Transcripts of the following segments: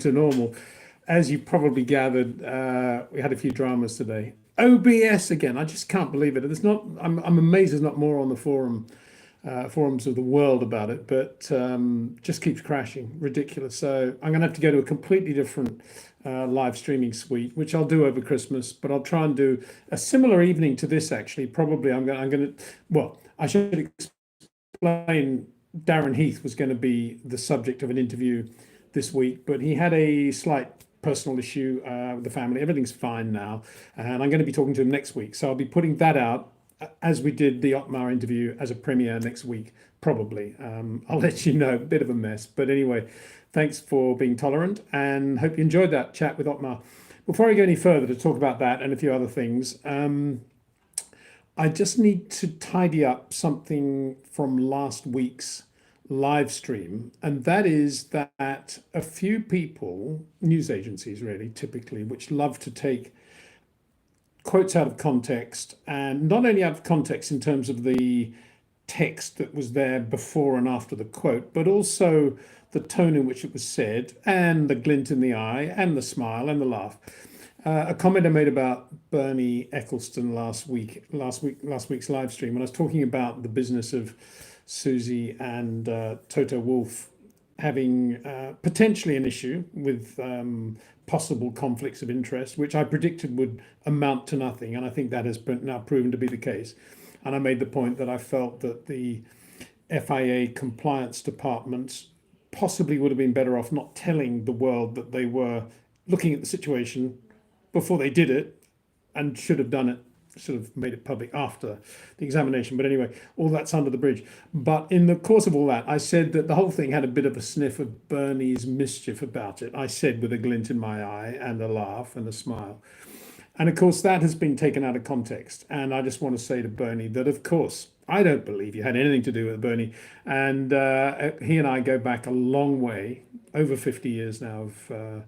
to normal. As you probably gathered, we had a few dramas today. OBS again. I just can't believe it. There's not. I'm amazed there's not more on the forums of the world about it, but just keeps crashing. Ridiculous. So I'm going to have to go to a completely different live streaming suite, which I'll do over Christmas. But I'll try and do a similar evening to this. Actually, probably I'm going to. Well, I should explain. Darren Heath was going to be the subject of an interview this week, but he had a slight personal issue with the family. Everything's fine now, and I'm going to be talking to him next week. So I'll be putting that out as we did the Otmar interview as a premiere next week, probably. I'll let you know, a bit of a mess. But anyway, thanks for being tolerant and hope you enjoyed that chat with Otmar. Before I go any further to talk about that and a few other things, I just need to tidy up something from last week's live stream, and that is that a few people, news agencies really, typically, which love to take quotes out of context, and not only out of context in terms of the text that was there before and after the quote, but also the tone in which it was said, and the glint in the eye, and the smile, and the laugh. A comment I made about Bernie Ecclestone last week's live stream, when I was talking about the business of Susie and Toto Wolff having potentially an issue with possible conflicts of interest, which I predicted would amount to nothing, and I think that has now proven to be the case. And I made the point that I felt that the FIA compliance departments possibly would have been better off not telling the world that they were looking at the situation before they did it, and should have done it, sort of made it public after the examination. But anyway, all that's under the bridge. But in the course of all that, I said that the whole thing had a bit of a sniff of Bernie's mischief about it. I said with a glint in my eye and a laugh and a smile. And of course, that has been taken out of context. And I just want to say to Bernie that, of course, I don't believe you had anything to do with Bernie. And he and I go back a long way, over 50 years now of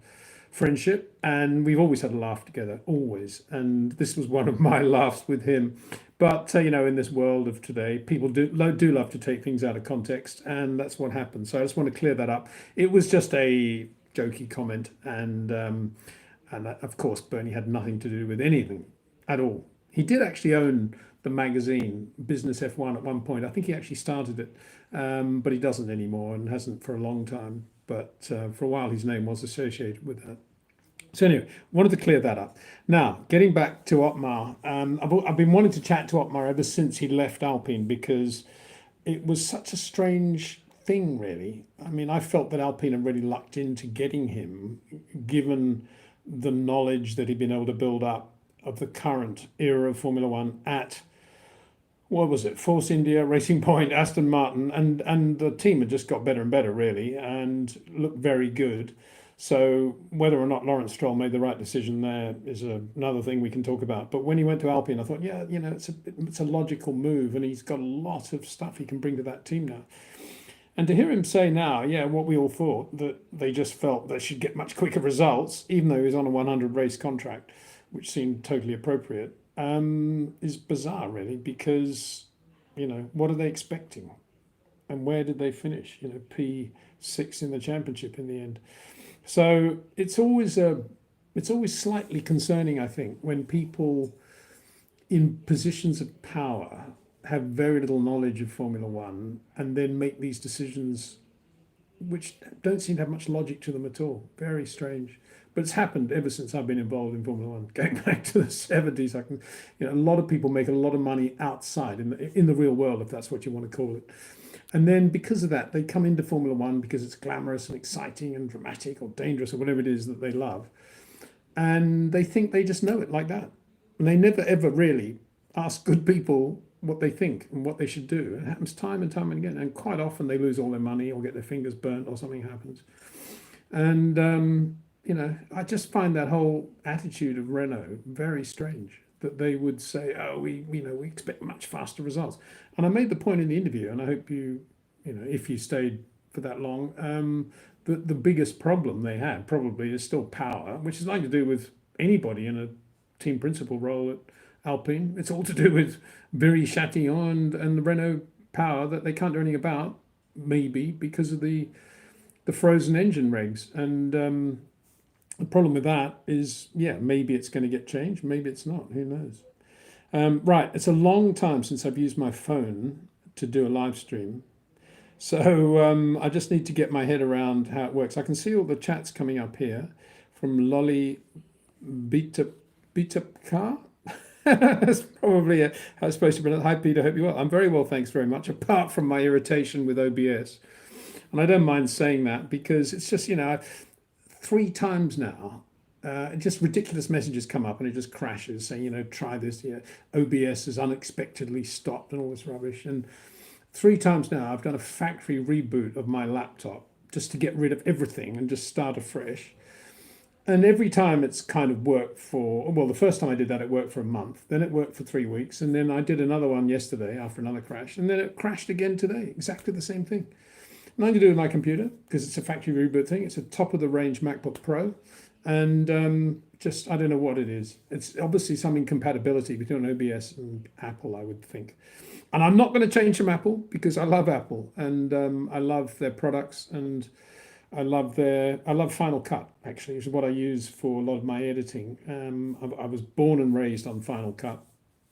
friendship, and we've always had a laugh together, always. And this was one of my laughs with him. But in this world of today, people do love to take things out of context, and that's what happens. So I just want to clear that up. It was just a jokey comment, and of course Bernie had nothing to do with anything at all. He did actually own the magazine Business F1 at one point. I think he actually started it, but he doesn't anymore and hasn't for a long time. But for a while, his name was associated with that. So anyway, wanted to clear that up. Now, getting back to Otmar, I've been wanting to chat to Otmar ever since he left Alpine, because it was such a strange thing, really. I mean, I felt that Alpine had really lucked into getting him, given the knowledge that he'd been able to build up of the current era of Formula One at, what was it, Force India, Racing Point, Aston Martin, and the team had just got better and better, really, and looked very good. So whether or not Lawrence Stroll made the right decision there is another thing we can talk about. But when he went to Alpine, I thought, yeah, it's a logical move, and he's got a lot of stuff he can bring to that team now. And to hear him say now, yeah, what we all thought, that they just felt they should get much quicker results, even though he was on a 100 race contract, which seemed totally appropriate, is bizarre, really, because, what are they expecting? And where did they finish? P6 in the championship in the end. So it's always slightly concerning, I think, when people in positions of power have very little knowledge of Formula One and then make these decisions which don't seem to have much logic to them at all. Very strange. But it's happened ever since I've been involved in Formula One, going back to the 70s. A lot of people make a lot of money outside in the real world, if that's what you want to call it. And then because of that, they come into Formula One because it's glamorous and exciting and dramatic or dangerous or whatever it is that they love. And they think they just know it like that. And they never, ever really ask good people what they think and what they should do. It happens time and time and again. And quite often they lose all their money or get their fingers burnt or something happens. And, I just find that whole attitude of Renault very strange, that they would say, oh, we expect much faster results. And I made the point in the interview, and I hope if you stayed for that long, that the biggest problem they had probably is still power, which is nothing to do with anybody in a team principal role at Alpine. It's all to do with Viry Châtillon and the Renault power that they can't do anything about, maybe because of the the frozen engine regs. And the problem with that is, yeah, maybe it's going to get changed, maybe it's not. Who knows? Right, it's a long time since I've used my phone to do a live stream. So I just need to get my head around how it works. I can see all the chats coming up here from Lolly Beta Beta Car. That's probably how it's supposed to be. Hi, Peter. Hope you well. I'm very well, thanks very much. Apart from my irritation with OBS, and I don't mind saying that because it's just three times now. Just ridiculous messages come up and it just crashes saying, try this. OBS has unexpectedly stopped and all this rubbish. And three times now, I've done a factory reboot of my laptop just to get rid of everything and just start afresh. And every time it's kind of worked well, the first time I did that, it worked for a month. Then it worked for 3 weeks. And then I did another one yesterday after another crash. And then it crashed again today, exactly the same thing. Nothing to do with my computer because it's a factory reboot thing. It's a top of the range MacBook Pro. And just, I don't know what it is. It's obviously some incompatibility between OBS and Apple, I would think. And I'm not going to change from Apple because I love Apple and I love their products and I love Final Cut, actually, which is what I use for a lot of my editing. I was born and raised on Final Cut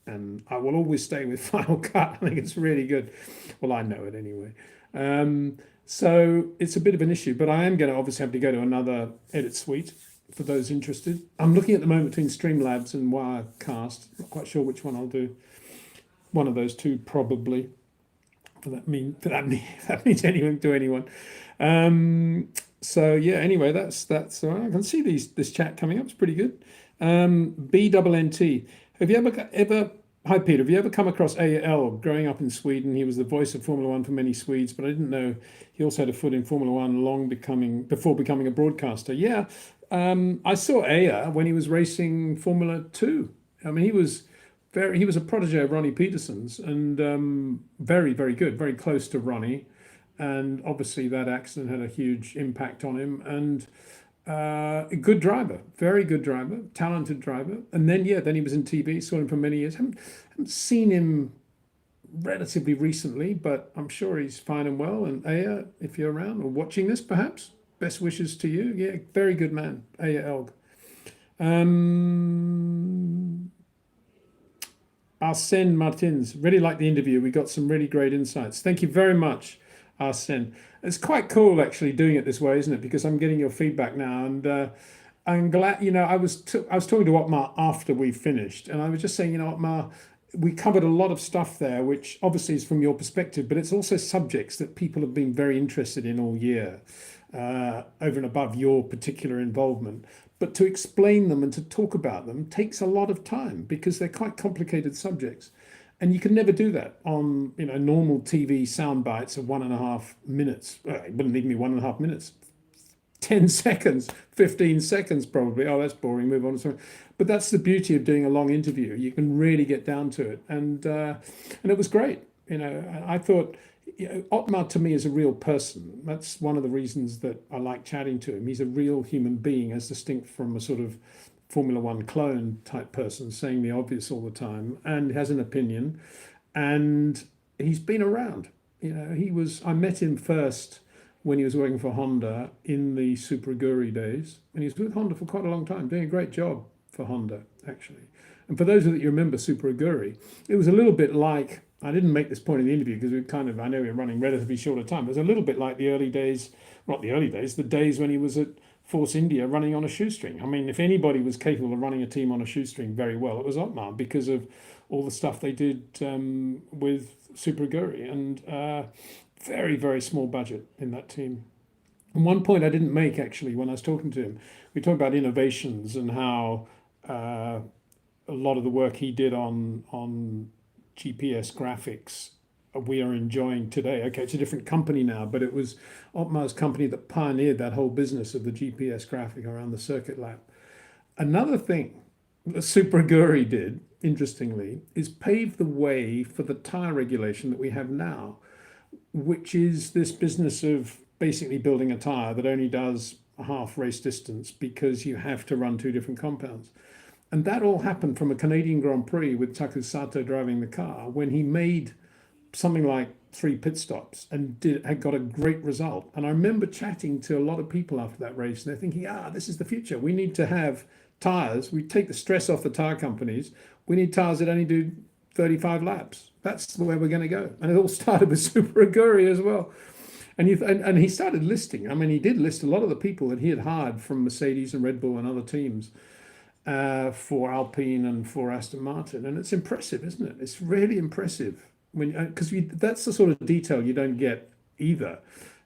and I will always stay with Final Cut. I think it's really good. Well, I know it anyway. So it's a bit of an issue, but I am going to obviously have to go to another edit suite for those interested. I'm looking at the moment between Streamlabs and Wirecast. Not quite sure which one I'll do. One of those two, probably. That means anything to anyone. So yeah. Anyway, that's all right. I can see this chat coming up. It's pretty good. BNNT. Have you ever? Hi Peter. Have you ever come across AL? Growing up in Sweden, he was the voice of Formula One for many Swedes, but I didn't know he also had a foot in Formula One before becoming a broadcaster. Yeah. I saw Aya when he was racing Formula 2. I mean, he was a protege of Ronnie Peterson's and very, very good, very close to Ronnie. And obviously that accident had a huge impact on him. And a good driver, very good driver, talented driver. And then he was in TV, saw him for many years. Haven't seen him relatively recently, but I'm sure he's fine and well. And Aya, if you're around or watching this, perhaps. Best wishes to you. Yeah, very good man, Aya Elg. Arsene Martins, really like the interview. We got some really great insights. Thank you very much, Arsene. It's quite cool actually doing it this way, isn't it? Because I'm getting your feedback now, and I'm glad. I was talking to Otmar after we finished, and I was just saying, Otmar, we covered a lot of stuff there, which obviously is from your perspective, but it's also subjects that people have been very interested in all year. Over and above your particular involvement. But to explain them and to talk about them takes a lot of time because they're quite complicated subjects. And you can never do that on normal TV sound bites of 1.5 minutes. Well, it wouldn't even be 1.5 minutes. 10 seconds, 15 seconds probably. Oh, that's boring. Move on to something. But that's the beauty of doing a long interview. You can really get down to it. And it was great. I thought Otmar to me is a real person. That's one of the reasons that I like chatting to him. He's a real human being, as distinct from a sort of Formula One clone type person saying the obvious all the time, and has an opinion. And he's been around. I met him first when he was working for Honda in the Super Aguri days, and he was with Honda for quite a long time, doing a great job for Honda actually. And for those of you who remember Super Aguri, it was a little bit like, I didn't make this point in the interview because I know we were running relatively short of time. It was a little bit like the early days, not the early days, the days when he was at Force India running on a shoestring. I mean, if anybody was capable of running a team on a shoestring very well, it was Otmar because of all the stuff they did with Super Aguri and very, very small budget in that team. And one point I didn't make actually when I was talking to him, we talked about innovations and how a lot of the work he did on GPS graphics we are enjoying today. Okay, it's a different company now, but it was Otmar's company that pioneered that whole business of the GPS graphic around the circuit lap. Another thing that Super Aguri did, interestingly, is pave the way for the tire regulation that we have now, which is this business of basically building a tire that only does a half race distance because you have to run two different compounds. And that all happened from a Canadian Grand Prix with Taku Sato driving the car when he made something like 3 pit stops and had got a great result. And I remember chatting to a lot of people after that race, and they're thinking, this is the future. We need to have tires. We take the stress off the tire companies. We need tires that only do 35 laps. That's where we're going to go. And it all started with Super Aguri as well. And he started listing. I mean, he did list a lot of the people that he had hired from Mercedes and Red Bull and other teams for Alpine and for Aston Martin. And it's impressive, isn't it? It's really impressive because that's the sort of detail you don't get either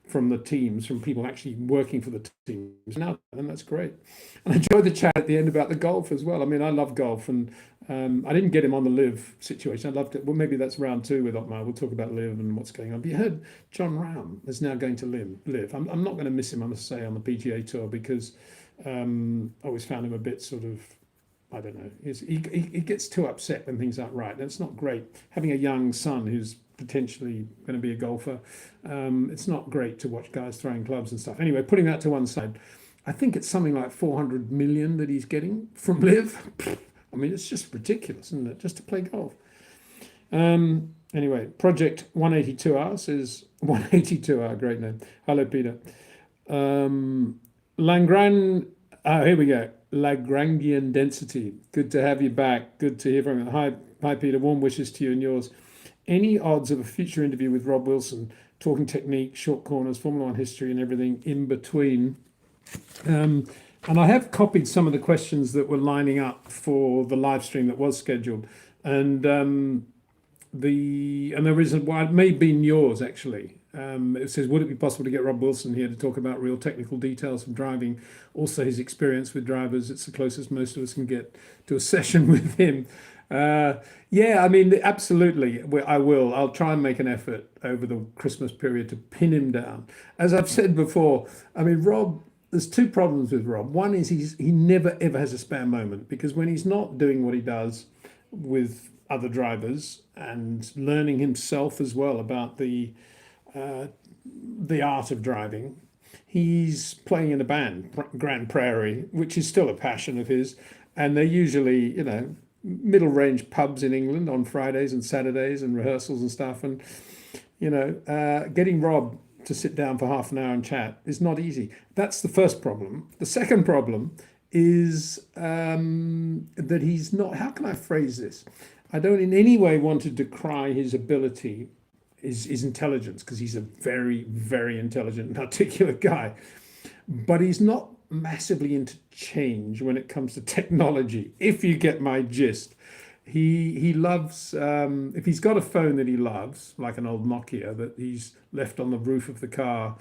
from the teams, from people actually working for the teams now, and that's great. And I enjoyed the chat at the end about the golf as well. I mean, I love golf, and I didn't get him on the live situation. I loved it. Well, maybe that's round 2 with Otmar. We'll talk about live and what's going on. But you heard John Ram is now going to live. I'm not going to miss him, I must say, on the PGA Tour because I always found him a bit sort of, I don't know. He gets too upset when things aren't right. And it's not great. Having a young son who's potentially going to be a golfer, it's not great to watch guys throwing clubs and stuff. Anyway, putting that to one side, I think it's something like 400 million that he's getting from live. I mean, it's just ridiculous, isn't it? Just to play golf. Anyway, Project 182 Hours is 182 Hour, great name. Hello, Peter. Langran, here we go. Lagrangian density. Good to have you back. Good to hear from you. Hi, Peter. Warm wishes to you and yours. Any odds of a future interview with Rob Wilson, talking technique, short corners, Formula One history, and everything in between? And I have copied some of the questions that were lining up for the live stream that was scheduled, and there is it may have been yours actually. It says, would it be possible to get Rob Wilson here to talk about real technical details of driving, also his experience with drivers? It's the closest most of us can get to a session with him. Yeah, I mean, absolutely, I will. I'll try and make an effort over the Christmas period to pin him down. As I've said before, I mean, Rob, there's 2 problems with Rob. One is he never, ever has a spare moment, because when he's not doing what he does with other drivers and learning himself as well about the art of driving, he's playing in a band, Grand Prairie, which is still a passion of his. And they're usually, middle range pubs in England on Fridays and Saturdays and rehearsals and stuff. And, getting Rob to sit down for half an hour and chat is not easy. That's the first problem. The second problem is that he's not, how can I phrase this? I don't in any way want to decry his ability, his intelligence, because he's a very, very intelligent and articulate guy. But he's not massively into change when it comes to technology, if you get my gist. He loves, if he's got a phone that he loves, like an old Nokia that he's left on the roof of the car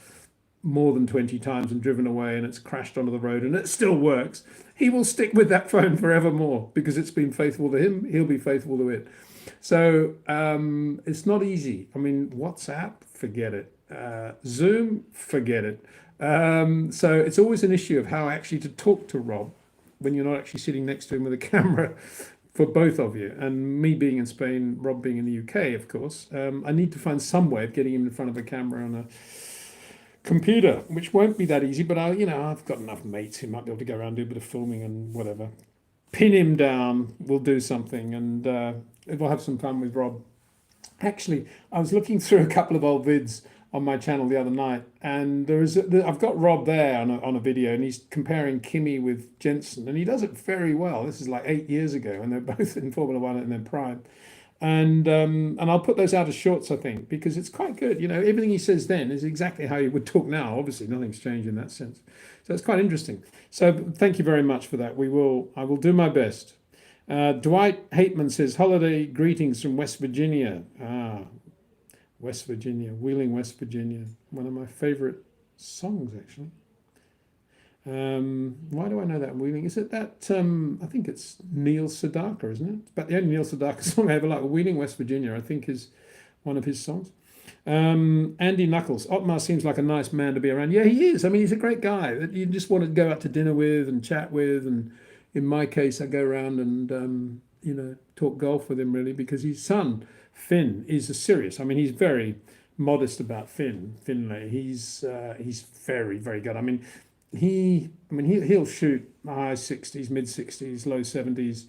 more than 20 times and driven away and it's crashed onto the road and it still works, he will stick with that phone forevermore because it's been faithful to him. He'll be faithful to it. So it's not easy. I mean, WhatsApp, forget it. Zoom, forget it. So it's always an issue of how actually to talk to Rob when you're not actually sitting next to him with a camera for both of you. And me being in Spain, Rob being in the UK, of course, I need to find some way of getting him in front of a camera on a computer, which won't be that easy, but I've got enough mates who might be able to go around, do a bit of filming and whatever. Pin him down, we'll do something, and we'll have some fun with Rob. Actually, I was looking through a couple of old vids on my channel the other night, and I've got Rob there on a video, and he's comparing Kimi with Jensen, and he does it very well. This is like 8 years ago, and they're both in Formula One in their prime. And I'll put those out as shorts, I think, because it's quite good. Everything he says then is exactly how he would talk now. Obviously, nothing's changed in that sense. So it's quite interesting. So thank you very much for that. I will do my best. Dwight Hateman says, holiday greetings from West Virginia. West Virginia, Wheeling, West Virginia. One of my favorite songs, actually. Why do I know that Wheeling? Is it that, I think it's Neil Sedaka, isn't it? But the only Neil Sedaka song I ever like, Wheeling, West Virginia, I think is one of his songs. Andy Knuckles, Otmar seems like a nice man to be around. Yeah, he is. I mean, he's a great guy that you just want to go out to dinner with and chat with. And in my case, I go around and, talk golf with him really, because his son, Finn, is a serious. I mean, he's very modest about Finlay. He's very, very good. I mean, he'll shoot high 60s, mid 60s, low 70s,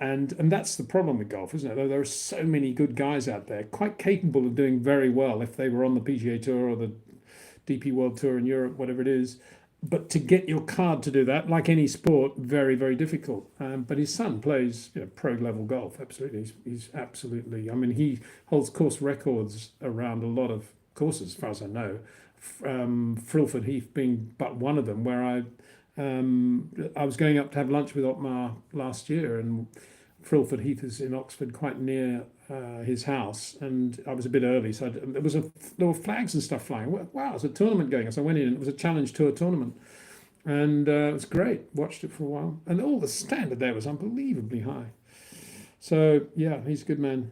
And that's the problem with golf, isn't it? There are so many good guys out there, quite capable of doing very well if they were on the PGA Tour or the DP World Tour in Europe, whatever it is. But to get your card to do that, like any sport, very, very difficult. But his son plays, pro level golf. Absolutely, he's absolutely. I mean, he holds course records around a lot of courses, as far as I know. Frilford Heath being but one of them, where I was going up to have lunch with Otmar last year, and Frilford Heath is in Oxford, quite near his house, and I was a bit early, so there were flags and stuff flying. Wow, there's a tournament going. So I went in, and it was a Challenge Tour tournament, and it was great. Watched it for a while, and all the standard there was unbelievably high. So yeah, he's a good man.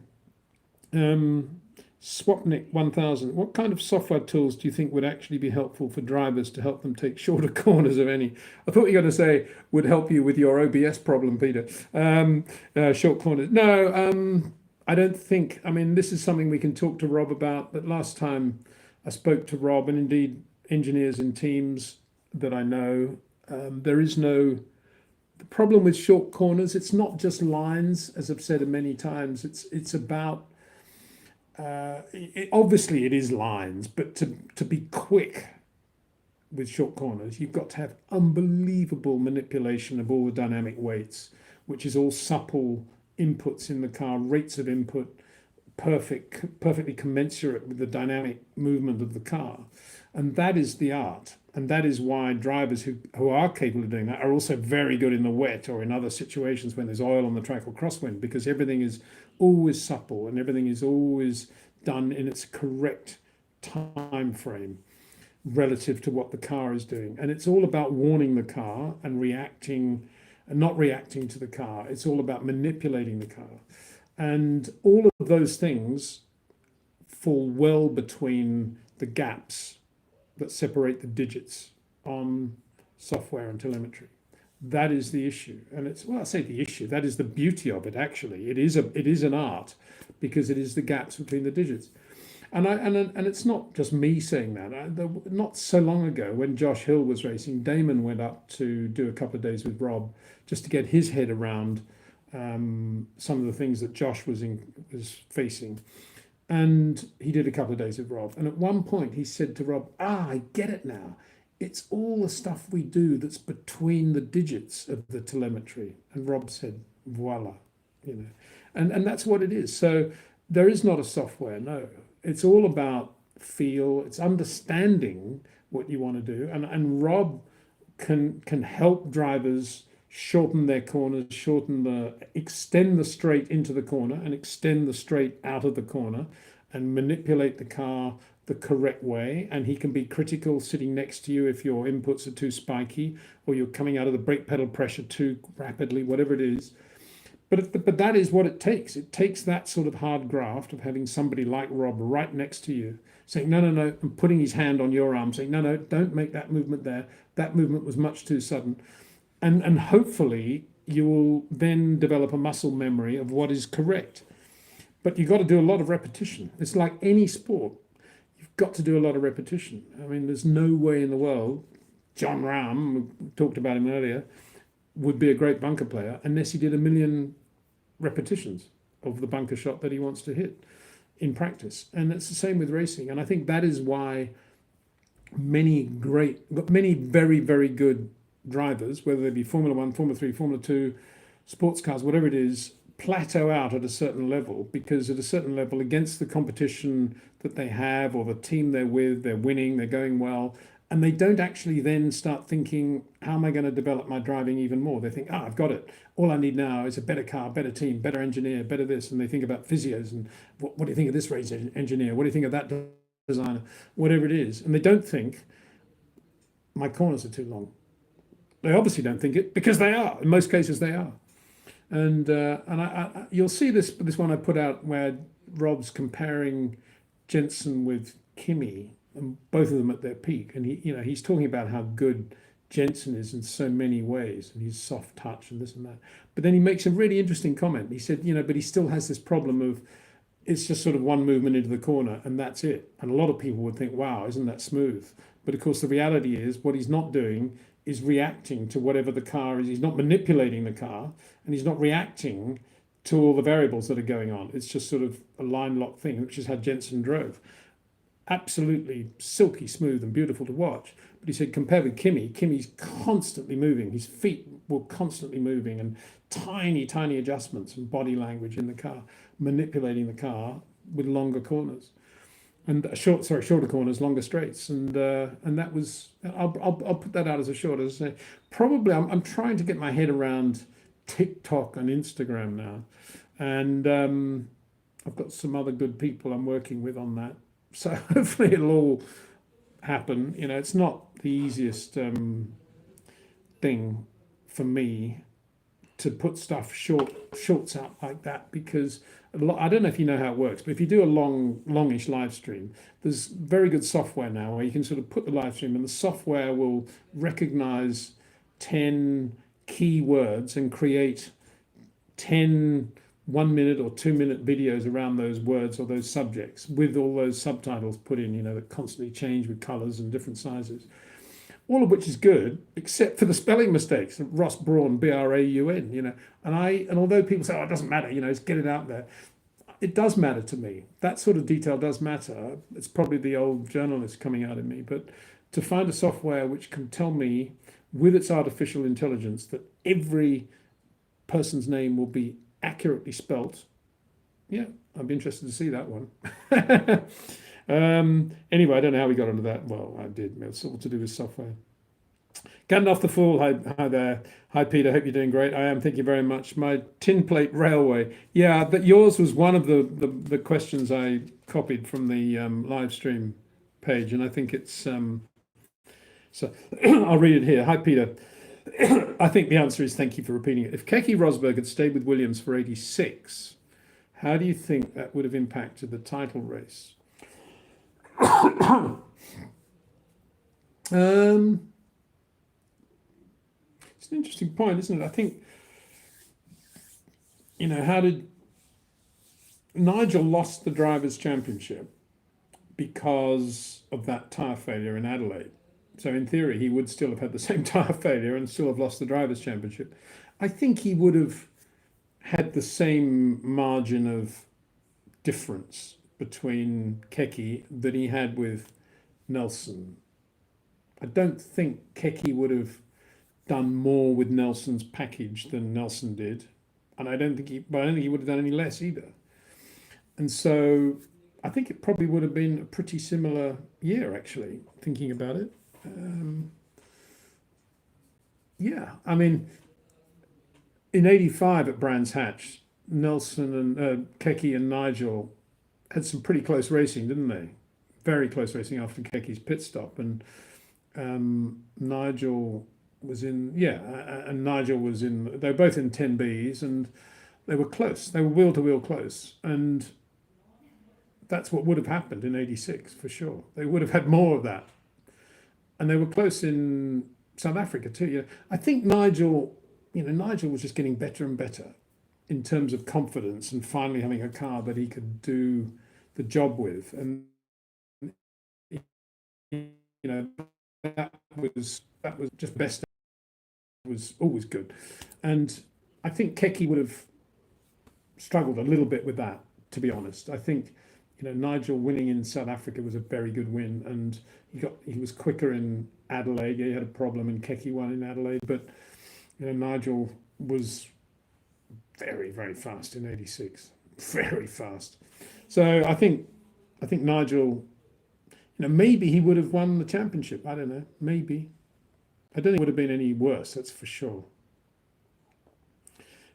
Swapnik 1000. What kind of software tools do you think would actually be helpful for drivers to help them take shorter corners, of any? I thought you were going to say would help you with your OBS problem, Peter. Short corners. No, I don't think. I mean, this is something we can talk to Rob about. But last time I spoke to Rob, and indeed engineers in teams that I know, there is no. The problem with short corners, it's not just lines, as I've said many times. It's about obviously it is lines, but to be quick with short corners, you've got to have unbelievable manipulation of all the dynamic weights, which is all supple inputs in the car, rates of input, perfectly commensurate with the dynamic movement of the car. And that is the art. And that is why drivers who are capable of doing that are also very good in the wet or in other situations when there's oil on the track or crosswind, because everything is always supple and everything is always done in its correct time frame relative to what the car is doing. And it's all about warning the car and reacting and not reacting to the car. It's all about manipulating the car. And all of those things fall well between the gaps that separate the digits on software and telemetry. That is the issue. And it's, well, I say the issue, that is the beauty of it, actually. It is an art, because it is the gaps between the digits. And it's not just me saying that. Not so long ago, when Josh Hill was racing, Damon went up to do a couple of days with Rob just to get his head around some of the things that Josh was facing. And he did a couple of days with Rob. And at one point he said to Rob, I get it now. It's all the stuff we do that's between the digits of the telemetry. And Rob said, voila, And that's what it is. So there is not a software, no. It's all about feel. It's understanding what you want to do. And Rob can help drivers shorten their corners, extend the straight into the corner and extend the straight out of the corner, and manipulate the car the correct way. And he can be critical sitting next to you if your inputs are too spiky or you're coming out of the brake pedal pressure too rapidly, whatever it is. But that is what it takes. It takes that sort of hard graft of having somebody like Rob right next to you saying, no, and putting his hand on your arm saying, no, don't make that movement there. That movement was much too sudden. And hopefully you will then develop a muscle memory of what is correct. But you've got to do a lot of repetition. It's like any sport. You've got to do a lot of repetition. I mean, there's no way in the world John Rahm, we talked about him earlier, would be a great bunker player unless he did 1 million repetitions of the bunker shot that he wants to hit in practice. And it's the same with racing. And I think that is why many very, very good drivers, whether they be Formula 1, Formula 3, Formula 2, sports cars, whatever it is, plateau out at a certain level, because at a certain level, against the competition that they have or the team they're with, they're winning, they're going well, and they don't actually then start thinking, how am I going to develop my driving even more? They think, I've got it. All I need now is a better car, better team, better engineer, better this. And they think about physios and what do you think of this race engineer? What do you think of that designer? Whatever it is. And they don't think, my corners are too long. They obviously don't think it, because they are. In most cases, they are. And I you'll see this one I put out where Rob's comparing Jensen with Kimi, and both of them at their peak. And he's talking about how good Jensen is in so many ways, and his soft touch and this and that. But then he makes a really interesting comment. He said, but he still has this problem of it's just sort of one movement into the corner and that's it. And a lot of people would think, wow, isn't that smooth? But of course, the reality is what he's not doing is reacting to whatever the car is. He's not manipulating the car, and he's not reacting to all the variables that are going on. It's just sort of a line lock thing, which is how Jensen drove. Absolutely silky smooth and beautiful to watch. But he said, compared with Kimi's constantly moving. His feet were constantly moving, and tiny, tiny adjustments and body language in the car, manipulating the car with longer corners and shorter corners, longer straights, and that was. I'll put that out as a short. As I say, probably I'm trying to get my head around TikTok and Instagram now, and I've got some other good people I'm working with on that. So hopefully it'll all happen. It's not the easiest thing for me to put stuff shorts out like that, because I don't know if you know how it works, but if you do a longish live stream, there's very good software now where you can sort of put the live stream and the software will recognize 10 key words and create 10 1 minute or 2 minute videos around those words or those subjects with all those subtitles put in, that constantly change with colors and different sizes. All of which is good, except for the spelling mistakes. Ross Braun, Braun, and although people say, oh, it doesn't matter, just get it out there. It does matter to me. That sort of detail does matter. It's probably the old journalist coming out in me, but to find a software which can tell me with its artificial intelligence that every person's name will be accurately spelt, yeah, I'd be interested to see that one. Anyway, I don't know how we got onto that. Well, I did. It's all to do with software. Gandalf the Fool, hi there. Hi, Peter. Hope you're doing great. I am. Thank you very much. My tin plate railway. Yeah, but yours was one of the questions I copied from the live stream page, and I think it's so. I'll read it here. Hi, Peter. I think the answer is thank you for repeating it. If Keke Rosberg had stayed with Williams for 86, how do you think that would have impacted the title race? It's an interesting point, isn't it? I think, how did Nigel lost the Drivers' Championship because of that tyre failure in Adelaide? So in theory, he would still have had the same tyre failure and still have lost the Drivers' Championship. I think he would have had the same margin of difference between Keke that he had with Nelson. I don't think Keke would have done more with Nelson's package than Nelson did, and I don't think he would have done any less either. And so I think it probably would have been a pretty similar year, actually, thinking about it. Yeah, I mean, in '85 at Brands Hatch, Nelson and Keke and Nigel had some pretty close racing, didn't they? Very close racing after Keke's pit stop, and Nigel was in, and Nigel was in. They were both in 10Bs, and they were close. They were wheel to wheel close, and that's what would have happened in '86 for sure. They would have had more of that, and they were close in South Africa too. I think Nigel was just getting better and better in terms of confidence and finally having a car that he could do the job with, and that was just best. It was always good, and I think Keke would have struggled a little bit with that, to be honest. I think Nigel winning in South Africa was a very good win, and he was quicker in Adelaide. Yeah, he had a problem, and Keke won in Adelaide, but Nigel was very, very fast in '86, very fast. So I think Nigel, maybe he would have won the championship. I don't know, maybe. I don't think it would have been any worse, that's for sure.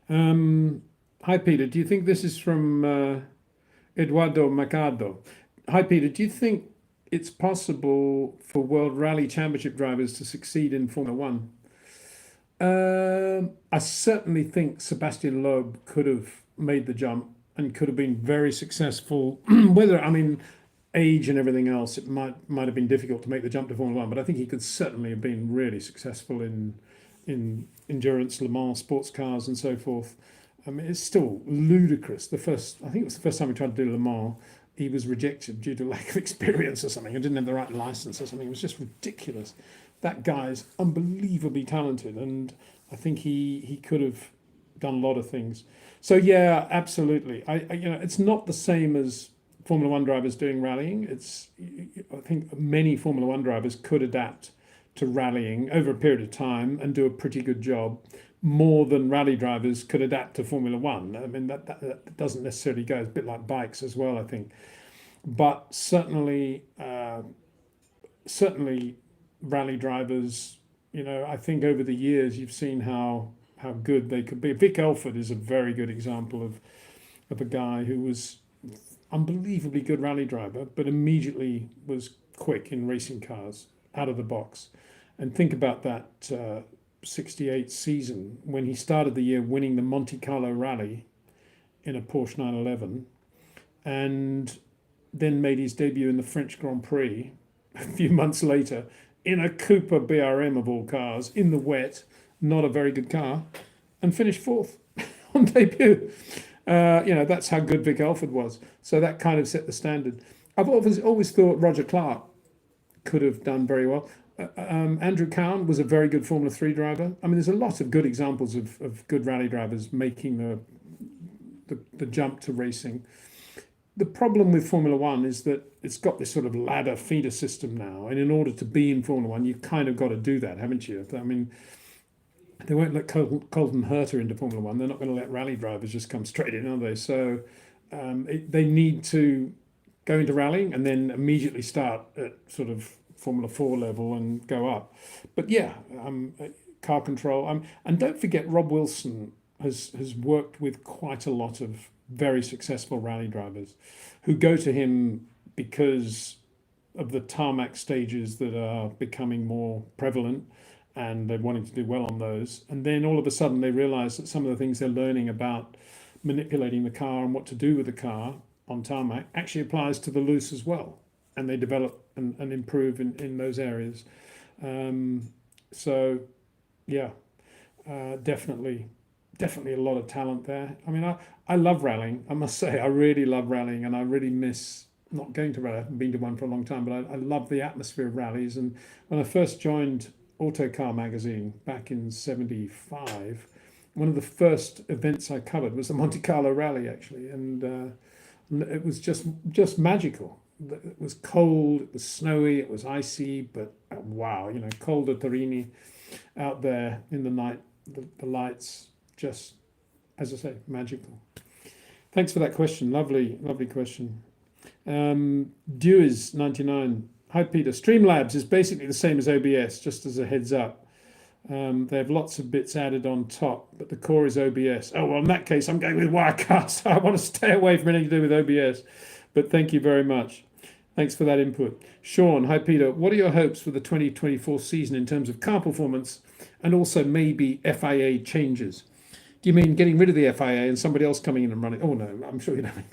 Hi, Peter. Do you think this is from Eduardo Mercado? Hi, Peter. Do you think it's possible for World Rally Championship drivers to succeed in Formula One? I certainly think Sebastian Loeb could have made the jump and could have been very successful. Age and everything else, it might have been difficult to make the jump to Formula One, but I think he could certainly have been really successful in endurance, Le Mans, sports cars, and so forth. It's still ludicrous. I think it was the first time he tried to do Le Mans, he was rejected due to lack of experience or something. He didn't have the right license or something. It was just ridiculous. that guy is unbelievably talented, and I think he could have done a lot of things. So yeah, absolutely. It's not the same as Formula One drivers doing rallying. I think many Formula One drivers could adapt to rallying over a period of time and do a pretty good job, more than rally drivers could adapt to Formula One. I mean, that doesn't necessarily go. It's a bit like bikes as well, I think. But certainly rally drivers, I think over the years you've seen how good they could be. Vic Elford is a very good example of a guy who was unbelievably good rally driver, but immediately was quick in racing cars out of the box. And think about that 68 season when he started the year winning the Monte Carlo Rally in a Porsche 911, and then made his debut in the French Grand Prix a few months later in a Cooper BRM of all cars in the wet, not a very good car, and finished fourth on debut. That's how good Vic Elford was. So that kind of set the standard. I've always thought Roger Clark could have done very well. Andrew Cowan was a very good Formula 3 driver. I mean, there's a lot of good examples of good rally drivers making the jump to racing. The problem with Formula One is that it's got this sort of ladder feeder system now. And in order to be in Formula One, you've kind of got to do that, haven't you? I mean, they won't let Colton Herta into Formula One. They're not going to let rally drivers just come straight in, are they? So they need to go into rallying and then immediately start at sort of Formula 4 level and go up. But yeah, car control. And don't forget, Rob Wilson has worked with quite a lot of very successful rally drivers who go to him because of the tarmac stages that are becoming more prevalent, and they're wanting to do well on those. And then all of a sudden they realize that some of the things they're learning about manipulating the car and what to do with the car on tarmac actually applies to the loose as well. And they develop and improve in those areas. So yeah, definitely a lot of talent there. I mean, I love rallying. I must say, I really love rallying, and I really miss not going to rally. I haven't been to one for a long time, but I love the atmosphere of rallies. And when I first joined Autocar magazine back in '75, one of the first events I covered was the Monte Carlo Rally, actually, and it was just magical. It was cold, it was snowy, it was icy, but wow, cold at Torini out there in the night, the lights, just, as I say, magical. Thanks for that question. Lovely question. Dewey's 99. Hi, Peter. Streamlabs is basically the same as OBS, just as a heads up. They have lots of bits added on top, but the core is OBS. Oh, well, in that case, I'm going with Wirecast. I want to stay away from anything to do with OBS. But thank you very much. Thanks for that input. Sean, hi, Peter. What are your hopes for the 2024 season in terms of car performance and also maybe FIA changes? Do you mean getting rid of the FIA and somebody else coming in and running? Oh, no, I'm sure you don't mean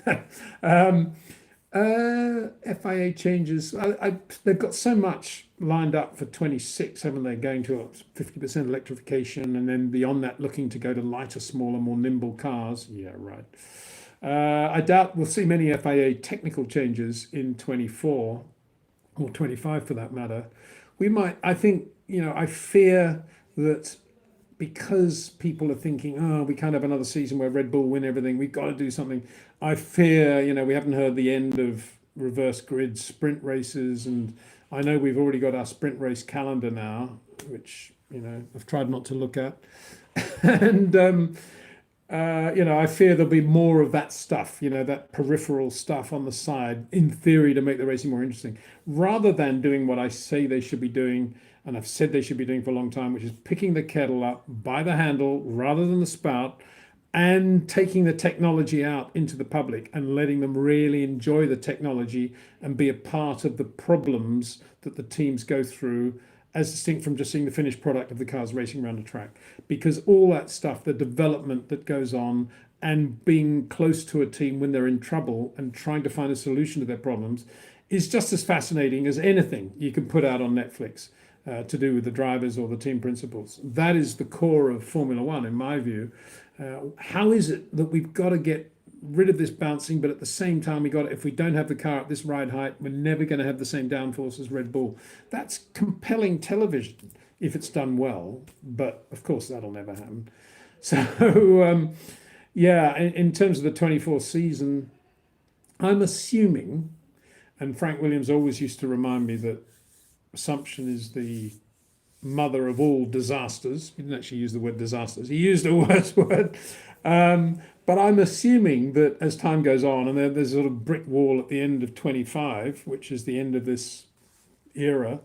that. FIA changes. They've got so much lined up for 26, haven't they? Going to 50% electrification, and then beyond that, looking to go to lighter, smaller, more nimble cars. Yeah, right. I doubt we'll see many FIA technical changes in 24 or 25 for that matter. We might, I think, I fear that because people are thinking, oh, we can't have another season where Red Bull win everything, we've got to do something. I fear, we haven't heard the end of reverse grid sprint races. And I know we've already got our sprint race calendar now, which, I've tried not to look at. And, I fear there'll be more of that stuff, that peripheral stuff on the side, in theory, to make the racing more interesting, rather than doing what I say they should be doing, and I've said they should be doing for a long time, which is picking the kettle up by the handle rather than the spout, and taking the technology out into the public and letting them really enjoy the technology and be a part of the problems that the teams go through, as distinct from just seeing the finished product of the cars racing around a track. Because all that stuff, the development that goes on, and being close to a team when they're in trouble and trying to find a solution to their problems, is just as fascinating as anything you can put out on Netflix to do with the drivers or the team principals. That is the core of Formula One, in my view. How is it that we've got to get rid of this bouncing, but at the same time, we got if we don't have the car at this ride height, we're never going to have the same downforce as Red Bull. That's compelling television if it's done well, but of course that'll never happen. So yeah, in terms of the 24 season, I'm assuming, and Frank Williams always used to remind me that assumption is the mother of all disasters. He didn't actually use the word disasters. He used a worse word. But I'm assuming that as time goes on, and there's a sort of brick wall at the end of 25, which is the end of this era,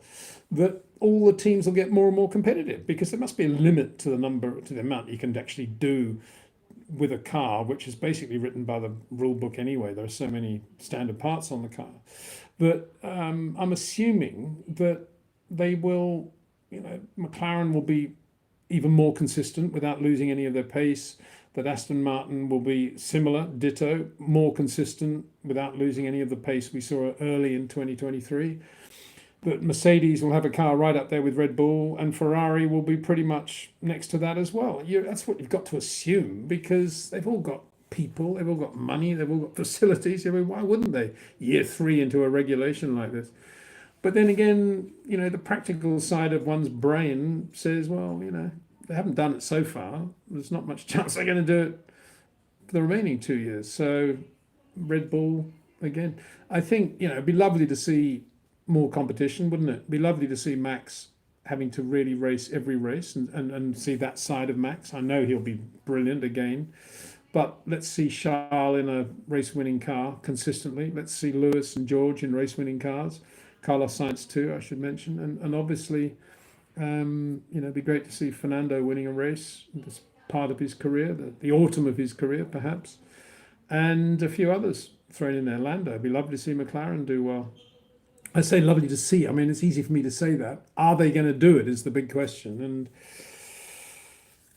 that all the teams will get more and more competitive because there must be a limit to the amount you can actually do with a car, which is basically written by the rule book anyway. There are so many standard parts on the car. But I'm assuming that they will, McLaren will be even more consistent without losing any of their pace, that Aston Martin will be similar, ditto, more consistent without losing any of the pace we saw early in 2023, that Mercedes will have a car right up there with Red Bull, and Ferrari will be pretty much next to that as well. That's what you've got to assume because they've all got people, they've all got money, they've all got facilities. I mean, why wouldn't they? Year 3 into a regulation like this. But then again, the practical side of one's brain says, well, they haven't done it so far. There's not much chance they're going to do it for the remaining 2 years. So Red Bull, again, I think, it'd be lovely to see more competition, wouldn't it? It'd be lovely to see Max having to really race every race and see that side of Max. I know he'll be brilliant again. But let's see Charles in a race-winning car consistently. Let's see Lewis and George in race-winning cars. Carlos Sainz too, I should mention. And obviously, it'd be great to see Fernando winning a race. This part of his career, the autumn of his career, perhaps. And a few others thrown in there. Lando. It'd be lovely to see McLaren do well. I say lovely to see. I mean, it's easy for me to say that. Are they going to do it is the big question. And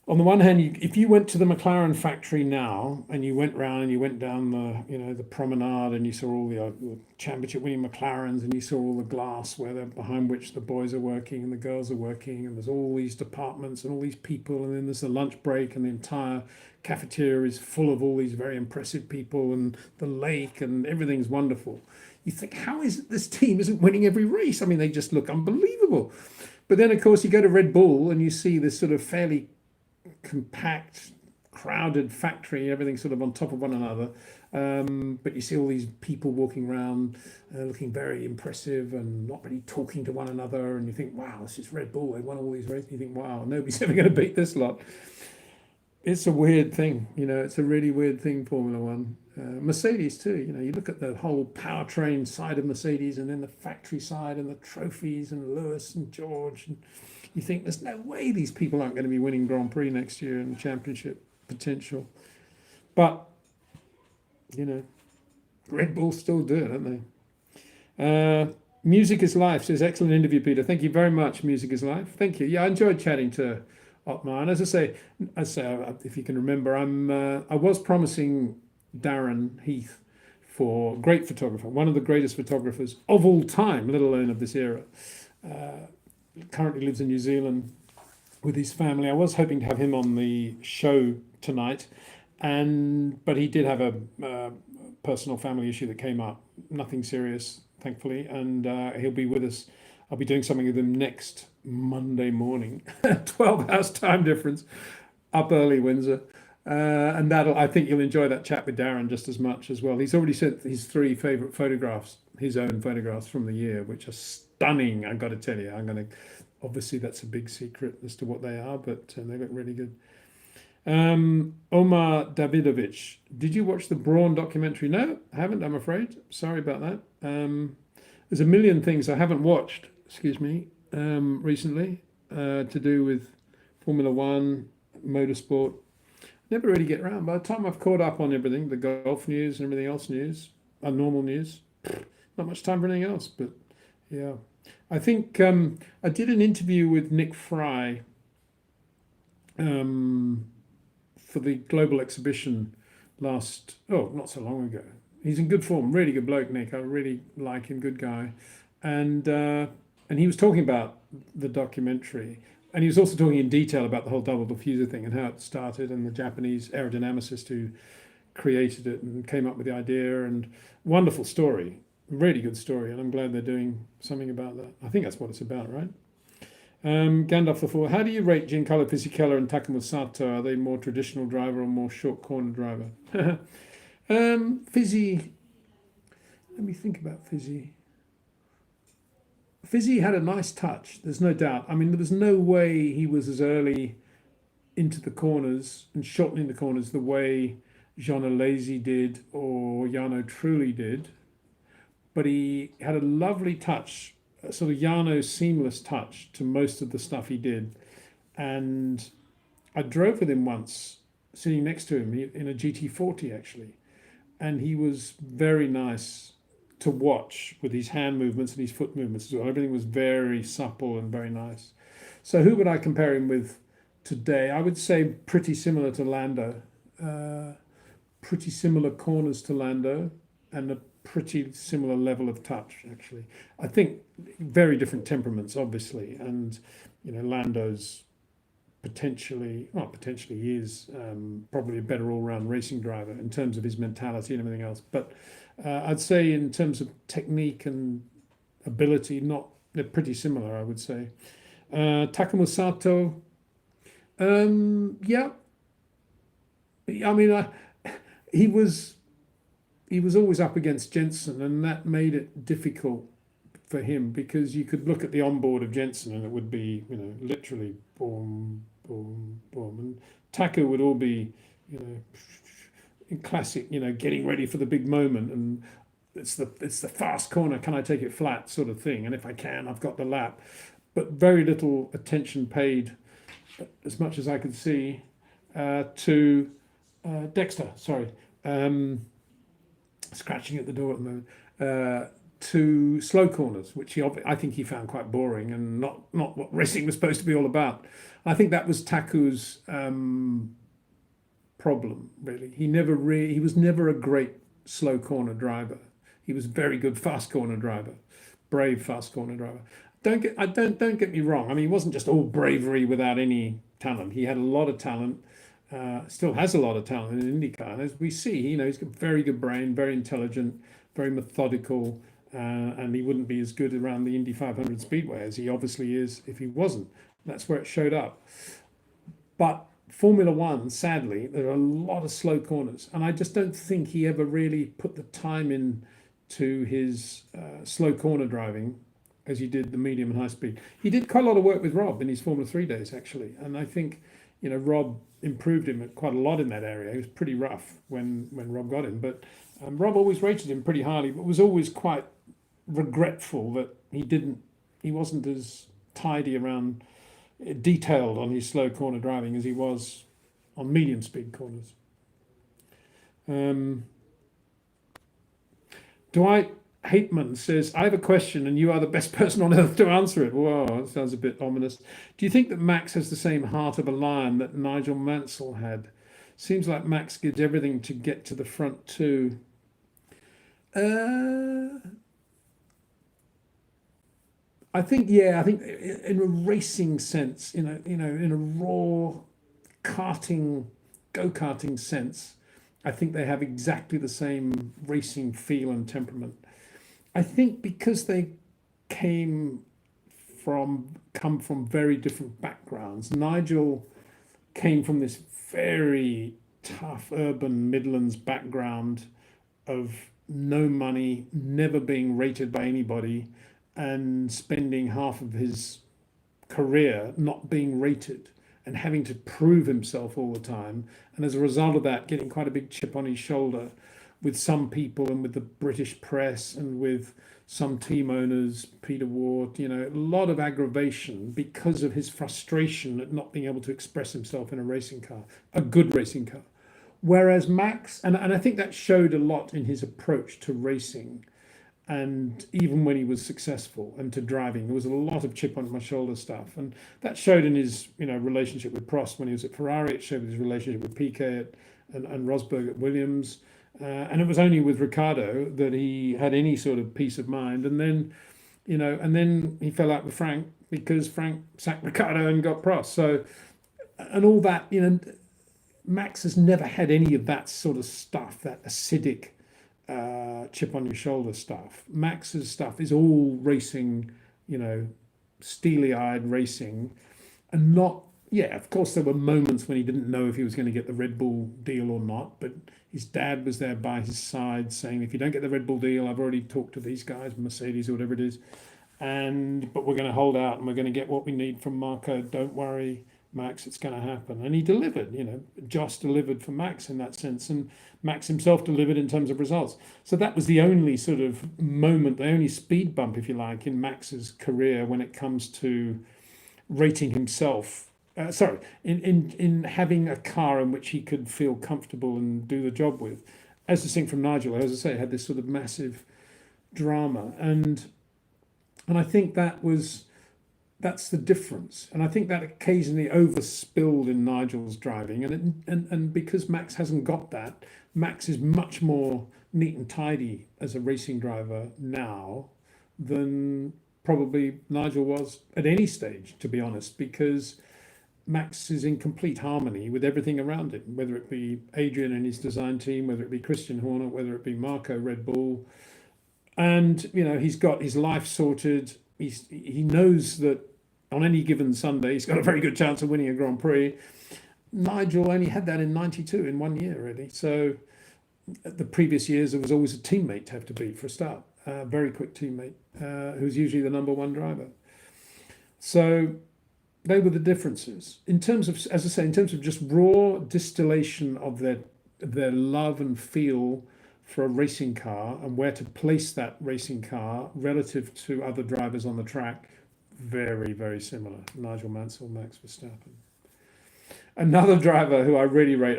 on the one hand, if you went to the McLaren factory now and you went round and you went down the promenade and you saw all the championship-winning McLarens and you saw all the glass behind which the boys are working and the girls are working, and there's all these departments and all these people, and then there's a lunch break and the entire cafeteria is full of all these very impressive people and the lake and everything's wonderful. You think, how is it this team isn't winning every race? I mean, they just look unbelievable. But then, of course, you go to Red Bull and you see this sort of fairly compact, crowded factory, everything sort of on top of one another. But you see all these people walking around looking very impressive and not really talking to one another. And you think, wow, this is Red Bull. They won all these races. You think, wow, nobody's ever going to beat this lot. It's a weird thing. It's a really weird thing, Formula One. Mercedes too. You look at the whole powertrain side of Mercedes and then the factory side and the trophies and Lewis and George, and you think there's no way these people aren't going to be winning Grand Prix next year and championship potential. But Red Bull still do it, don't they? Music is Life says, excellent interview, Peter. Thank you very much. Music is Life. Thank you. Yeah, I enjoyed chatting to Otmar. And as I say, if you can remember, I was promising Darren Heath for great photographer, one of the greatest photographers of all time, let alone of this era. Currently lives in New Zealand with his family. I was hoping to have him on the show tonight, but he did have a personal family issue that came up. Nothing serious, thankfully, and he'll be with us. I'll be doing something with him next Monday morning, 12 hours time difference, up early, Windsor. And I think you'll enjoy that chat with Darren just as much as well. He's already sent his 3 favourite photographs, his own photographs from the year, which are stunning. I've got to tell you, obviously that's a big secret as to what they are, but they look really good. Omar Davidovich, did you watch the Brawn documentary? No, I haven't, I'm afraid. Sorry about that. There's a million things I haven't watched, recently, to do with Formula One, motorsport. Never really get around. By the time I've caught up on everything, the golf news and everything else normal news, not much time for anything else. But yeah, I think I did an interview with Nick Fry for the Global Exhibition not so long ago. He's in good form, really good bloke, Nick. I really like him, good guy. And he was talking about the documentary. And he was also talking in detail about the whole double diffuser thing and how it started and the Japanese aerodynamicist who created it and came up with the idea. And wonderful story, really good story. And I'm glad they're doing something about that. I think that's what it's about, right? Gandalf the Four. How do you rate Giancarlo Fisichella and Takuma Sato? Are they more traditional driver or more short corner driver? Fizzy. Let me think about Fizzy. Fizzy had a nice touch. There's no doubt. I mean, there was no way he was as early into the corners and shortening the corners the way Jean Alesi did or Jarno Trulli did. But he had a lovely touch, a sort of Jarno seamless touch to most of the stuff he did. And I drove with him once, sitting next to him in a GT40 actually. And he was very nice to watch with his hand movements and his foot movements as well. Everything was very supple and very nice. So who would I compare him with today? I would say pretty similar to Lando. Pretty similar corners to Lando and a pretty similar level of touch, actually. I think very different temperaments, obviously. And, Lando's potentially is probably a better all-round racing driver in terms of his mentality and everything else. But I'd say in terms of technique and ability, they're pretty similar, I would say. Takuma Sato, yeah. I mean, he was always up against Jensen, and that made it difficult for him because you could look at the onboard of Jensen and it would be, literally boom, boom, boom, and Taku would all be, in classic, getting ready for the big moment, and it's the fast corner. Can I take it flat, sort of thing? And if I can, I've got the lap. But very little attention paid, as much as I could see, to Dexter. Sorry, scratching at the door at the moment. To slow corners, which I think he found quite boring and not what racing was supposed to be all about. I think that was Taku's problem, really. He was never a great slow corner driver. He was a very good fast corner driver, brave fast corner driver. Don't get me wrong. I mean, he wasn't just all bravery without any talent. He had a lot of talent. Still has a lot of talent in IndyCar. As we see, he's got a very good brain, very intelligent, very methodical. And he wouldn't be as good around the Indy 500 Speedway as he obviously is if he wasn't. That's where it showed up. But Formula One, sadly, there are a lot of slow corners. And I just don't think he ever really put the time in to his slow corner driving as he did the medium and high speed. He did quite a lot of work with Rob in his Formula 3 days, actually. And I think, Rob improved him quite a lot in that area. He was pretty rough when Rob got him. But Rob always rated him pretty highly, but was always quite regretful that he wasn't as detailed on his slow corner driving as he was on medium speed corners. Dwight Hateman says, I have a question and you are the best person on earth to answer it. Whoa, that sounds a bit ominous. Do you think that Max has the same heart of a lion that Nigel Mansell had? Seems like Max gives everything to get to the front too. I think in a racing sense, in a raw go-karting sense, I think they have exactly the same racing feel and temperament. I think because they come from very different backgrounds. Nigel came from this very tough urban Midlands background of no money, never being rated by anybody, and spending half of his career not being rated and having to prove himself all the time. And as a result of that, getting quite a big chip on his shoulder with some people and with the British press and with some team owners, Peter Ward, a lot of aggravation because of his frustration at not being able to express himself in a racing car, a good racing car. Whereas Max, and I think that showed a lot in his approach to racing, and even when he was successful and to driving, there was a lot of chip on my shoulder stuff. And that showed in his relationship with Prost when he was at Ferrari. It showed his relationship with Piquet and Rosberg at Williams. And it was only with Ricardo that he had any sort of peace of mind. And then, and then he fell out with Frank because Frank sacked Ricardo and got Prost. So, and all that, Max has never had any of that sort of stuff, that acidic chip on your shoulder stuff. Max's stuff is all racing, you know, steely-eyed racing, and not. Yeah, of course, there were moments when he didn't know if he was going to get the Red Bull deal or not, but his dad was there by his side saying, if you don't get the Red Bull deal, I've already talked to these guys, Mercedes or whatever it is, but we're going to hold out and we're going to get what we need from Marco. Don't worry, Max, it's going to happen. And he delivered, you know, Joss delivered for Max in that sense, and Max himself delivered in terms of results. So that was the only sort of moment, the only speed bump, if you like, in Max's career when it comes to rating himself. In having a car in which he could feel comfortable and do the job with. As distinct from Nigel, as I say, had this sort of massive drama. And I think that's the difference. And I think that occasionally overspilled in Nigel's driving. And because Max hasn't got that, Max is much more neat and tidy as a racing driver now than probably Nigel was at any stage, to be honest, because Max is in complete harmony with everything around him, whether it be Adrian and his design team, whether it be Christian Horner, whether it be Marco Red Bull. And, you know, he's got his life sorted. He knows that on any given Sunday, he's got a very good chance of winning a Grand Prix. Nigel only had that in 92 in 1 year, really. So the previous years, there was always a teammate to have to beat for a start, a very quick teammate, who's usually the number one driver. So they were the differences in terms of, as I say, in terms of just raw distillation of their love and feel for a racing car and where to place that racing car relative to other drivers on the track. Very, very similar. Nigel Mansell, Max Verstappen. Another driver who I really rate,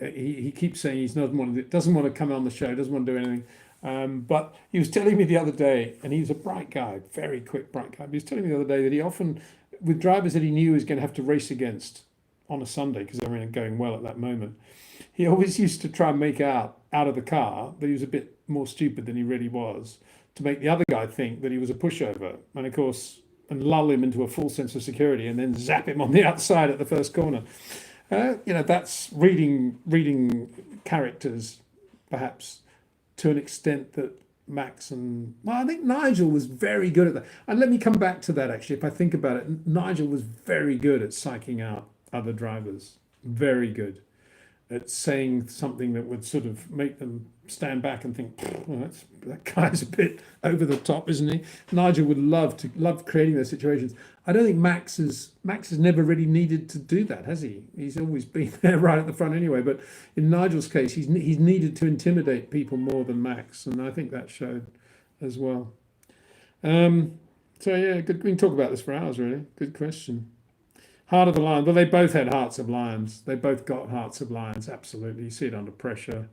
he keeps saying doesn't want to come on the show, doesn't want to do anything. But he was telling me the other day, and he's a bright guy, very quick, bright guy. But he was telling me the other day that he often, with drivers that he knew he was going to have to race against on a Sunday because they weren't going well at that moment, he always used to try and make out of the car that he was a bit more stupid than he really was, to make the other guy think that he was a pushover, and of course, and lull him into a full sense of security, and then zap him on the outside at the first corner. That's reading characters, perhaps to an extent that Max I think Nigel was very good at that. And let me come back to that, actually. If I think about it, Nigel was very good at psyching out other drivers. Very good at saying something that would sort of make them stand back and think, well, that guy's a bit over the top, isn't he? Nigel would love creating those situations. I don't think Max has never really needed to do that, has he? He's always been there right at the front anyway. But in Nigel's case, he's needed to intimidate people more than Max, and I think that showed as well. So yeah, good. We can talk about this for hours, really. Good question. Heart of the Lion. Well, they both had hearts of lions. They both got hearts of lions, absolutely. You see it under pressure.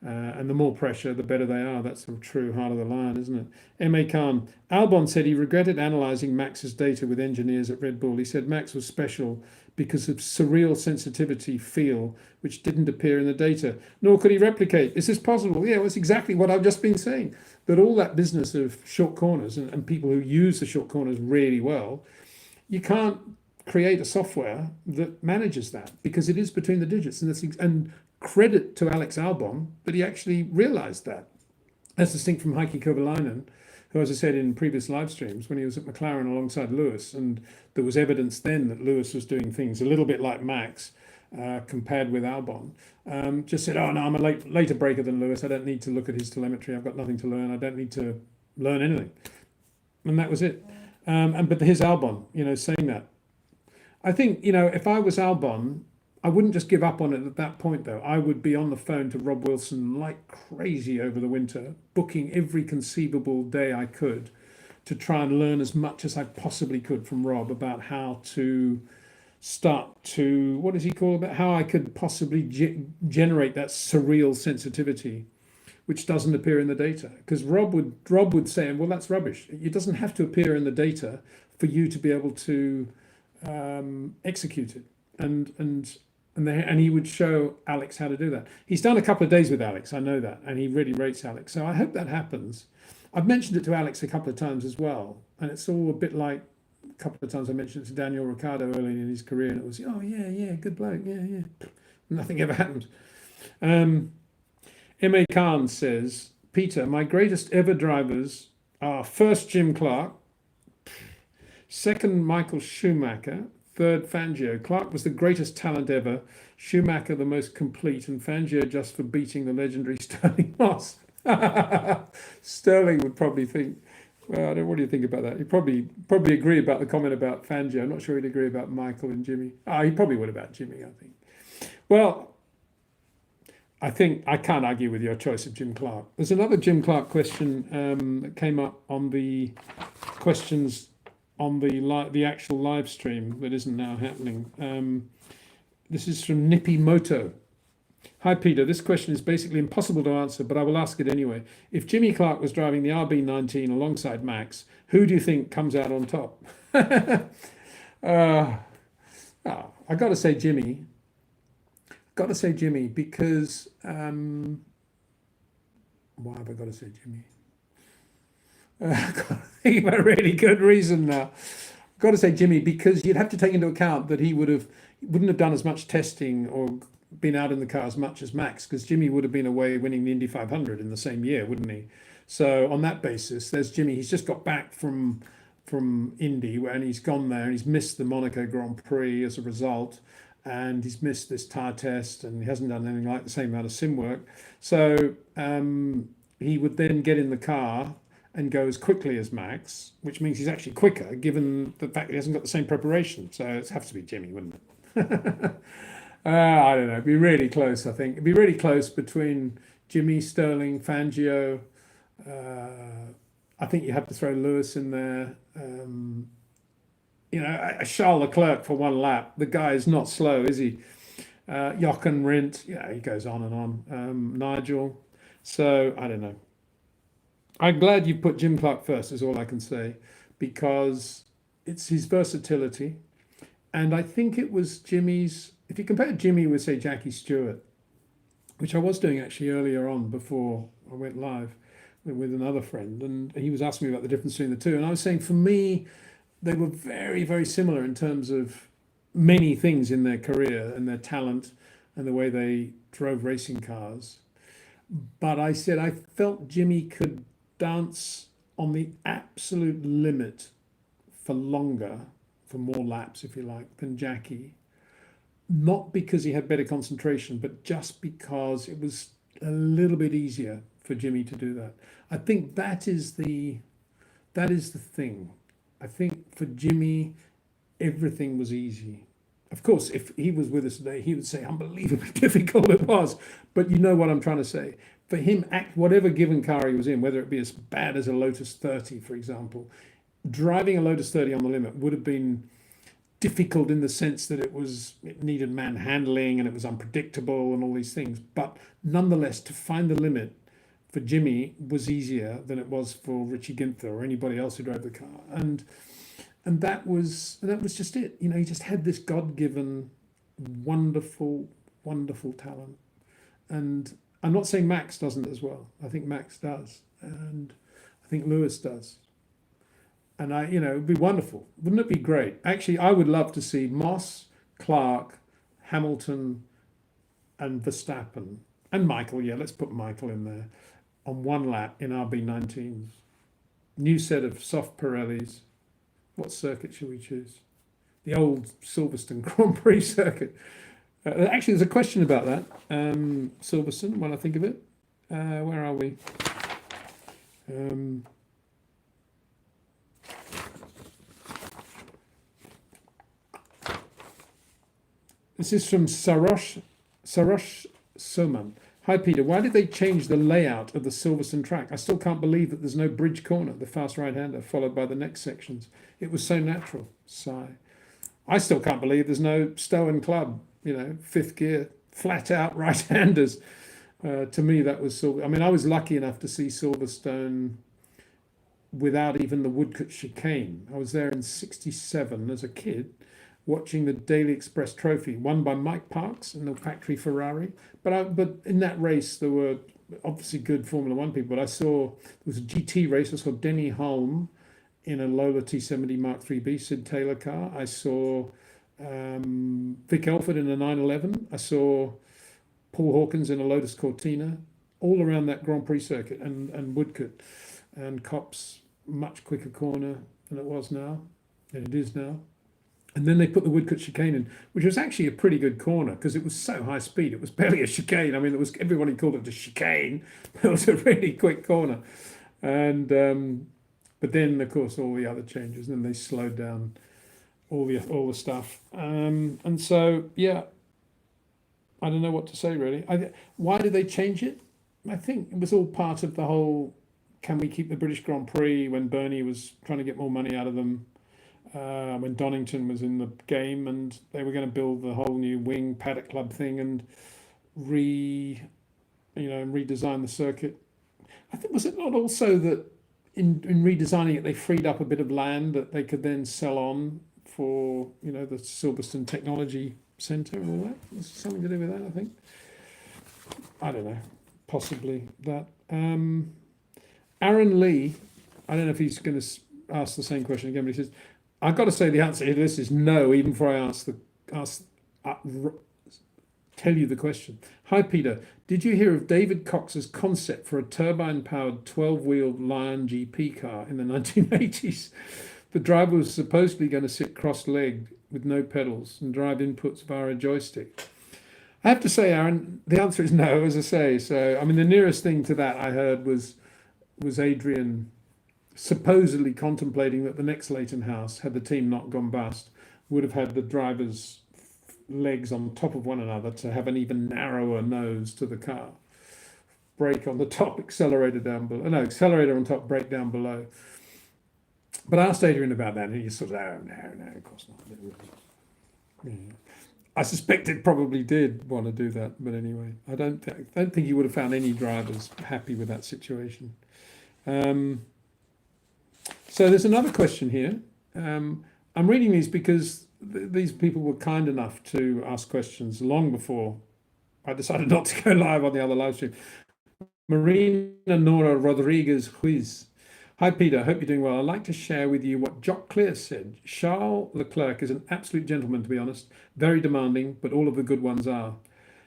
And the more pressure, the better they are. That's the true heart of the lion, isn't it? M.A. Khan. Albon said he regretted analysing Max's data with engineers at Red Bull. He said Max was special because of surreal sensitivity feel, which didn't appear in the data, nor could he replicate. Is this possible? Yeah, well, it's exactly what I've just been saying. That all that business of short corners and people who use the short corners really well, you can't create a software that manages that because it is between the digits. And credit to Alex Albon that he actually realised that. As distinct from Heikki Kovalainen, who, as I said in previous live streams, when he was at McLaren alongside Lewis, and there was evidence then that Lewis was doing things a little bit like Max compared with Albon, just said, oh no, I'm a later breaker than Lewis. I don't need to look at his telemetry. I've got nothing to learn. I don't need to learn anything. And that was it. But here's Albon, saying that. I think, if I was Albon, I wouldn't just give up on it at that point, though. I would be on the phone to Rob Wilson like crazy over the winter, booking every conceivable day I could to try and learn as much as I possibly could from Rob about how to start to, what does he call it, how I could possibly generate that surreal sensitivity, which doesn't appear in the data. Because Rob would say, well, that's rubbish. It doesn't have to appear in the data for you to be able to execute it. And he would show Alex how to do that. He's done a couple of days with Alex, I know that, and he really rates Alex. So I hope that happens. I've mentioned it to Alex a couple of times as well, and it's all a bit like a couple of times I mentioned it to Daniel Ricciardo early in his career, and it was, oh yeah, good bloke, yeah. Nothing ever happens. Um, M.A. Khan says, Peter, my greatest ever drivers are first Jim Clark, second Michael Schumacher, third Fangio. Clark was the greatest talent ever, Schumacher the most complete, and Fangio just for beating the legendary Sterling Moss. Sterling would probably think, well, I don't. What do you think about that? He'd probably agree about the comment about Fangio. I'm not sure he'd agree about Michael and Jimmy. He probably would about Jimmy, I think. Well, I think I can't argue with your choice of Jim Clark. There's another Jim Clark question that came up on the questions on the actual live stream that isn't now happening. This is from Nippy Moto. Hi Peter, this question is basically impossible to answer, but I will ask it anyway. If Jimmy Clark was driving the RB19 alongside Max, who do you think comes out on top? uh, I got to say Jimmy. Got to say Jimmy because why have I got to say Jimmy? I've got to think of a really good reason now. I've got to say Jimmy because you'd have to take into account that he wouldn't have done as much testing or been out in the car as much as Max, because Jimmy would have been away winning the Indy 500 in the same year, wouldn't he? So on that basis, there's Jimmy. He's just got back from Indy and he's gone there and he's missed the Monaco Grand Prix as a result, and he's missed this tire test and he hasn't done anything like the same amount of sim work. So he would then get in the car and go as quickly as Max, which means he's actually quicker given the fact that he hasn't got the same preparation. So it has to be Jimmy, wouldn't it? I don't know. It'd be really close, I think. It'd be really close between Jimmy, Sterling, Fangio. I think you have to throw Lewis in there. Charles Leclerc for one lap. The guy is not slow, is he? Jochen Rindt. Yeah, he goes on and on. Nigel. So, I don't know. I'm glad you put Jim Clark first, is all I can say, because it's his versatility. And I think it was Jimmy's, if you compare Jimmy with, say, Jackie Stewart, which I was doing actually earlier on before I went live with another friend, and he was asking me about the difference between the two. And I was saying, for me, they were very, very similar in terms of many things in their career and their talent and the way they drove racing cars. But I said I felt Jimmy could dance on the absolute limit for longer, for more laps, if you like, than Jackie. Not because he had better concentration, but just because it was a little bit easier for Jimmy to do that. I think that is the thing. I think for Jimmy, everything was easy. Of course, if he was with us today, he would say unbelievably difficult it was. But you know what I'm trying to say. For him, whatever given car he was in, whether it be as bad as a Lotus 30, for example, driving a Lotus 30 on the limit would have been difficult in the sense that it needed manhandling and it was unpredictable and all these things. But nonetheless, to find the limit for Jimmy was easier than it was for Richie Ginther or anybody else who drove the car. And that was just it. You know, he just had this God-given, wonderful, wonderful talent. And I'm not saying Max doesn't as well. I think Max does, and I think Lewis does. And it'd be wonderful. Wouldn't it be great? Actually, I would love to see Moss, Clark, Hamilton, and Verstappen, and Michael. Yeah, let's put Michael in there on one lap in RB19s. New set of soft Pirellis. What circuit should we choose? The old Silverstone Grand Prix circuit. Actually, there's a question about that. Silverstone, when I think of it. Where are we? This is from Sarosh Soman. Hi Peter, why did they change the layout of the Silverstone track? I still can't believe that there's no bridge corner, the fast right-hander, followed by the next sections. It was so natural. Sigh. I still can't believe there's no Stow and Club, fifth gear, flat out right-handers. To me, that was I mean, I was lucky enough to see Silverstone without even the Woodcote chicane. I was there in '67 as a kid, watching the Daily Express Trophy, won by Mike Parks in the factory Ferrari. But in that race, there were obviously good Formula One people. But I saw there was a GT race. I saw Denny Hulme in a Lola T70 Mark 3B Sid Taylor car. I saw Vic Elford in a 911. I saw Paul Hawkins in a Lotus Cortina, all around that Grand Prix circuit, and Woodcote and Copse, much quicker corner than it was now, and it is now. And then they put the Woodcote chicane in, which was actually a pretty good corner because it was so high speed. It was barely a chicane. I mean, it was, everybody called it a chicane. It was a really quick corner. And but then, of course, all the other changes, and then they slowed down all the stuff. And so, yeah, I don't know what to say really. Why did they change it? I think it was all part of the whole, can we keep the British Grand Prix, when Bernie was trying to get more money out of them, when Donington was in the game, and they were going to build the whole new wing Paddock Club thing and redesign the circuit. I think, was it not also that in redesigning it, they freed up a bit of land that they could then sell on for, the Silverstone Technology Centre and all that? There's something to do with that, I think. I don't know. Possibly that. Aaron Lee, I don't know if he's going to ask the same question again, but he says, I've got to say the answer to this is no, even before I tell you the question. Hi, Peter. Did you hear of David Cox's concept for a turbine-powered 12-wheeled Lion GP car in the 1980s? The driver was supposedly going to sit cross-legged with no pedals and drive inputs via a joystick. I have to say, Aaron, the answer is no, as I say. So, I mean, the nearest thing to that I heard was Adrian supposedly contemplating that the next Leighton House, had the team not gone bust, would have had the drivers' legs on top of one another to have an even narrower nose to the car. Brake on the top, accelerator down below. No, accelerator on top, brake down below. But I asked Adrian about that, and he sort of, no, of course not. Yeah. I suspect it probably did want to do that, but anyway, I don't think he would have found any drivers happy with that situation. So there's another question here. I'm reading these because these people were kind enough to ask questions long before I decided not to go live on the other live stream. Marina Nora Rodriguez Ruiz. Hi, Peter. Hope you're doing well. I'd like to share with you what Jock Clear said. Charles Leclerc is an absolute gentleman, to be honest. Very demanding, but all of the good ones are.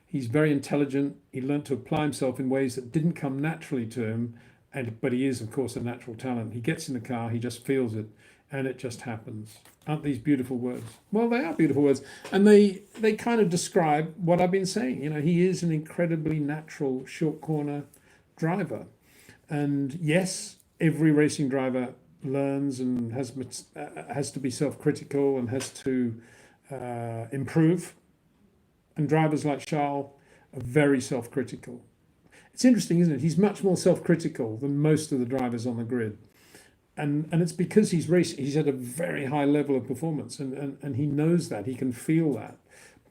He's very intelligent. He learnt to apply himself in ways that didn't come naturally to him, but he is, of course, a natural talent. He gets in the car, he just feels it, and it just happens. Aren't these beautiful words? Well, they are beautiful words, and they kind of describe what I've been saying. He is an incredibly natural short corner driver, and yes, every racing driver learns and has to be self-critical and has to improve. And drivers like Charles are very self-critical. It's interesting, isn't it? He's much more self-critical than most of the drivers on the grid. And it's because he's racing, he's at a very high level of performance, and he knows that, he can feel that.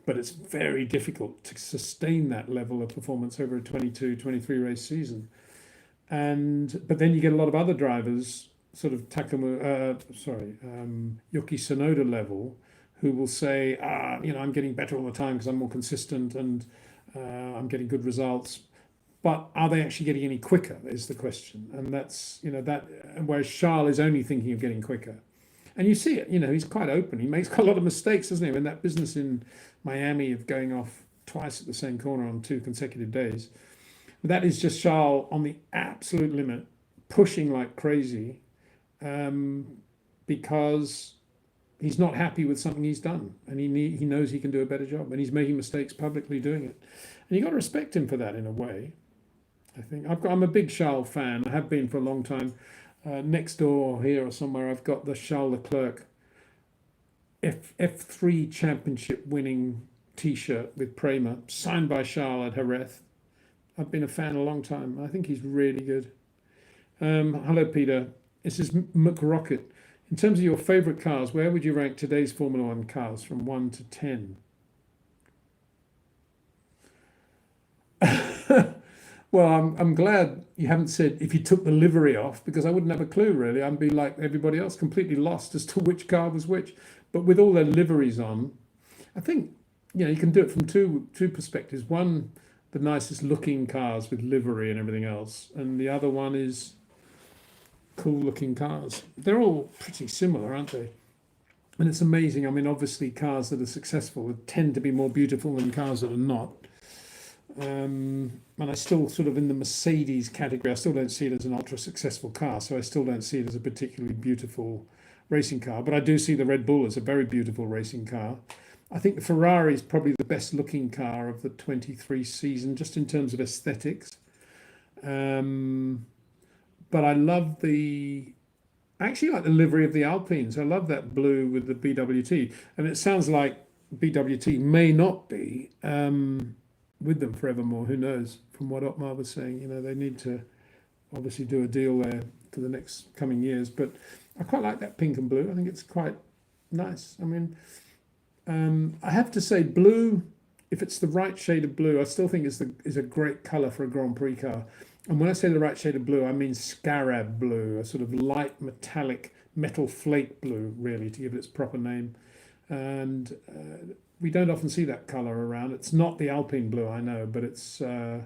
But it's very difficult to sustain that level of performance over a 22, 23 race season. But then you get a lot of other drivers, sort of Yuki Tsunoda level, who will say, I'm getting better all the time because I'm more consistent and I'm getting good results. But are they actually getting any quicker is the question. And that's, whereas Charles is only thinking of getting quicker. And you see it, he's quite open. He makes quite a lot of mistakes, doesn't he? In that business in Miami of going off twice at the same corner on 2 consecutive days. That is just Charles on the absolute limit, pushing like crazy, because he's not happy with something he's done, and he knows he can do a better job, and he's making mistakes publicly doing it. And you've got to respect him for that in a way. I think I'm a big Charles fan. I have been for a long time. Next door here or somewhere, I've got the Charles Leclerc F3 championship winning T-shirt with Prema, signed by Charles at Jerez. I've been a fan a long time. I think he's really good. Hello, Peter. This is McRocket. In terms of your favourite cars, where would you rank today's Formula One cars from 1 to 10? Well, I'm glad you haven't said if you took the livery off, because I wouldn't have a clue, really. I'd be like everybody else, completely lost as to which car was which. But with all their liveries on, I think, you can do it from two perspectives. One, the nicest looking cars with livery and everything else, and the other one is cool looking cars. They're all pretty similar, aren't they? And it's amazing. I mean, obviously, cars that are successful tend to be more beautiful than cars that are not. And I still sort of in the Mercedes category, I still don't see it as an ultra successful car. So I still don't see it as a particularly beautiful racing car. But I do see the Red Bull as a very beautiful racing car. I think the Ferrari is probably the best looking car of the 23 season, just in terms of aesthetics. Um, but I love I actually like the livery of the Alpines. I love that blue with the BWT. And it sounds like BWT may not be with them forevermore. Who knows? From what Otmar was saying, they need to obviously do a deal there for the next coming years. But I quite like that pink and blue. I think it's quite nice. I mean, I have to say, blue, if it's the right shade of blue, I still think is a great color for a Grand Prix car. And when I say the right shade of blue, I mean scarab blue, a sort of light metallic metal flake blue, really, to give it its proper name. And we don't often see that color around. It's not the Alpine blue, I know, but it's a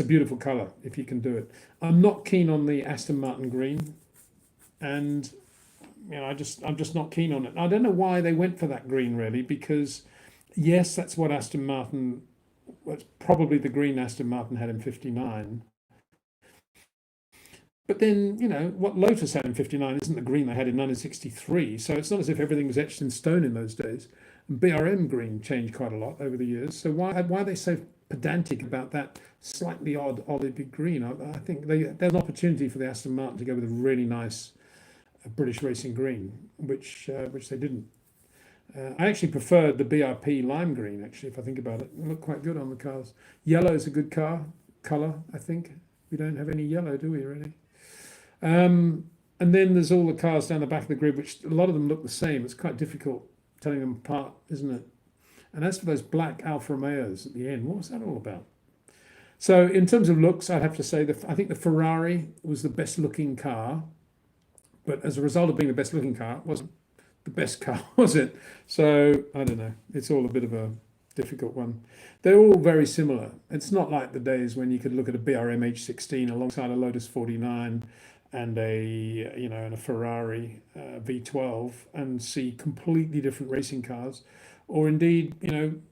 beautiful color if you can do it. I'm not keen on the Aston Martin green, and I'm just not keen on it. I don't know why they went for that green, really, because yes, that's what Aston Martin was, probably the green Aston Martin had in '59. But then, what Lotus had in '59 isn't the green they had in 1963. So it's not as if everything was etched in stone in those days. And BRM green changed quite a lot over the years. So why are they so pedantic about that slightly odd olivey green? I think there's an opportunity for the Aston Martin to go with a really nice British racing green, which they didn't. I actually preferred the BRP lime green, actually, if I think about it. It looked quite good on the cars. Yellow is a good colour, I think. We don't have any yellow, do we, really? And then there's all the cars down the back of the grid, which a lot of them look the same. It's quite difficult telling them apart, isn't it? And as for those black Alfa Romeos at the end, what was that all about? So in terms of looks, I'd have to say that I think the Ferrari was the best looking car, but as a result of being the best looking car, it wasn't the best car, was it? So I don't know. It's all a bit of a difficult one. They're all very similar. It's not like the days when you could look at a BRM H16 alongside a Lotus 49 and a Ferrari V12 and see completely different racing cars, or indeed,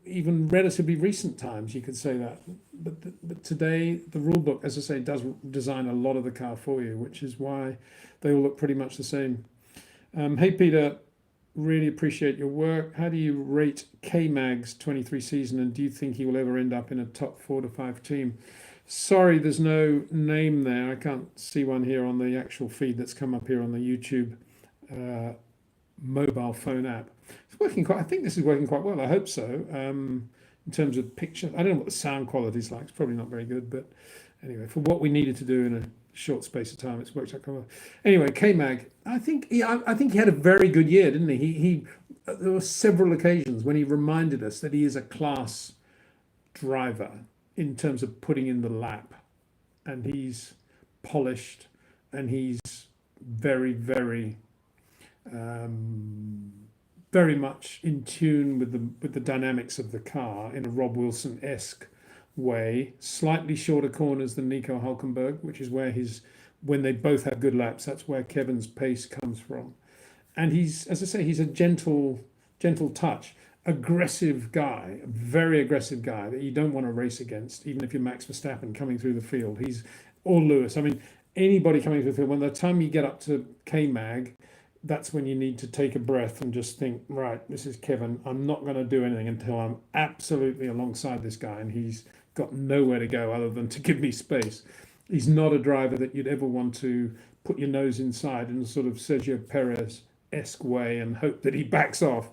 even relatively recent times you could say that. But today the rule book, as I say, does design a lot of the car for you, which is why they all look pretty much the same. Hey Peter, really appreciate your work. How do you rate K-Mag's 23 season, and do you think he will ever end up in a top 4 to 5 team? Sorry, there's no name there. I can't see one here on the actual feed that's come up here on the YouTube mobile phone app. It's working I think this is working quite well. I hope so. In terms of picture, I don't know what the sound quality is like. It's probably not very good, but anyway, for what we needed to do in a short space of time, it's worked out quite well. Anyway, K-Mag, I think he had a very good year, didn't he? There were several occasions when he reminded us that he is a class driver in terms of putting in the lap, and he's polished, and he's very, very, very much in tune with the dynamics of the car in a Rob Wilson-esque way. Slightly shorter corners than Nico Hulkenberg, which is where when they both have good laps, that's where Kevin's pace comes from. And he's, as I say, he's a gentle touch. Aggressive guy, a very aggressive guy that you don't want to race against, even if you're Max Verstappen coming through the field. Or Lewis. I mean, anybody coming through the field, when the time you get up to K-Mag, that's when you need to take a breath and just think, right, this is Kevin. I'm not going to do anything until I'm absolutely alongside this guy, and he's got nowhere to go other than to give me space. He's not a driver that you'd ever want to put your nose inside in a sort of Sergio Perez-esque way and hope that he backs off.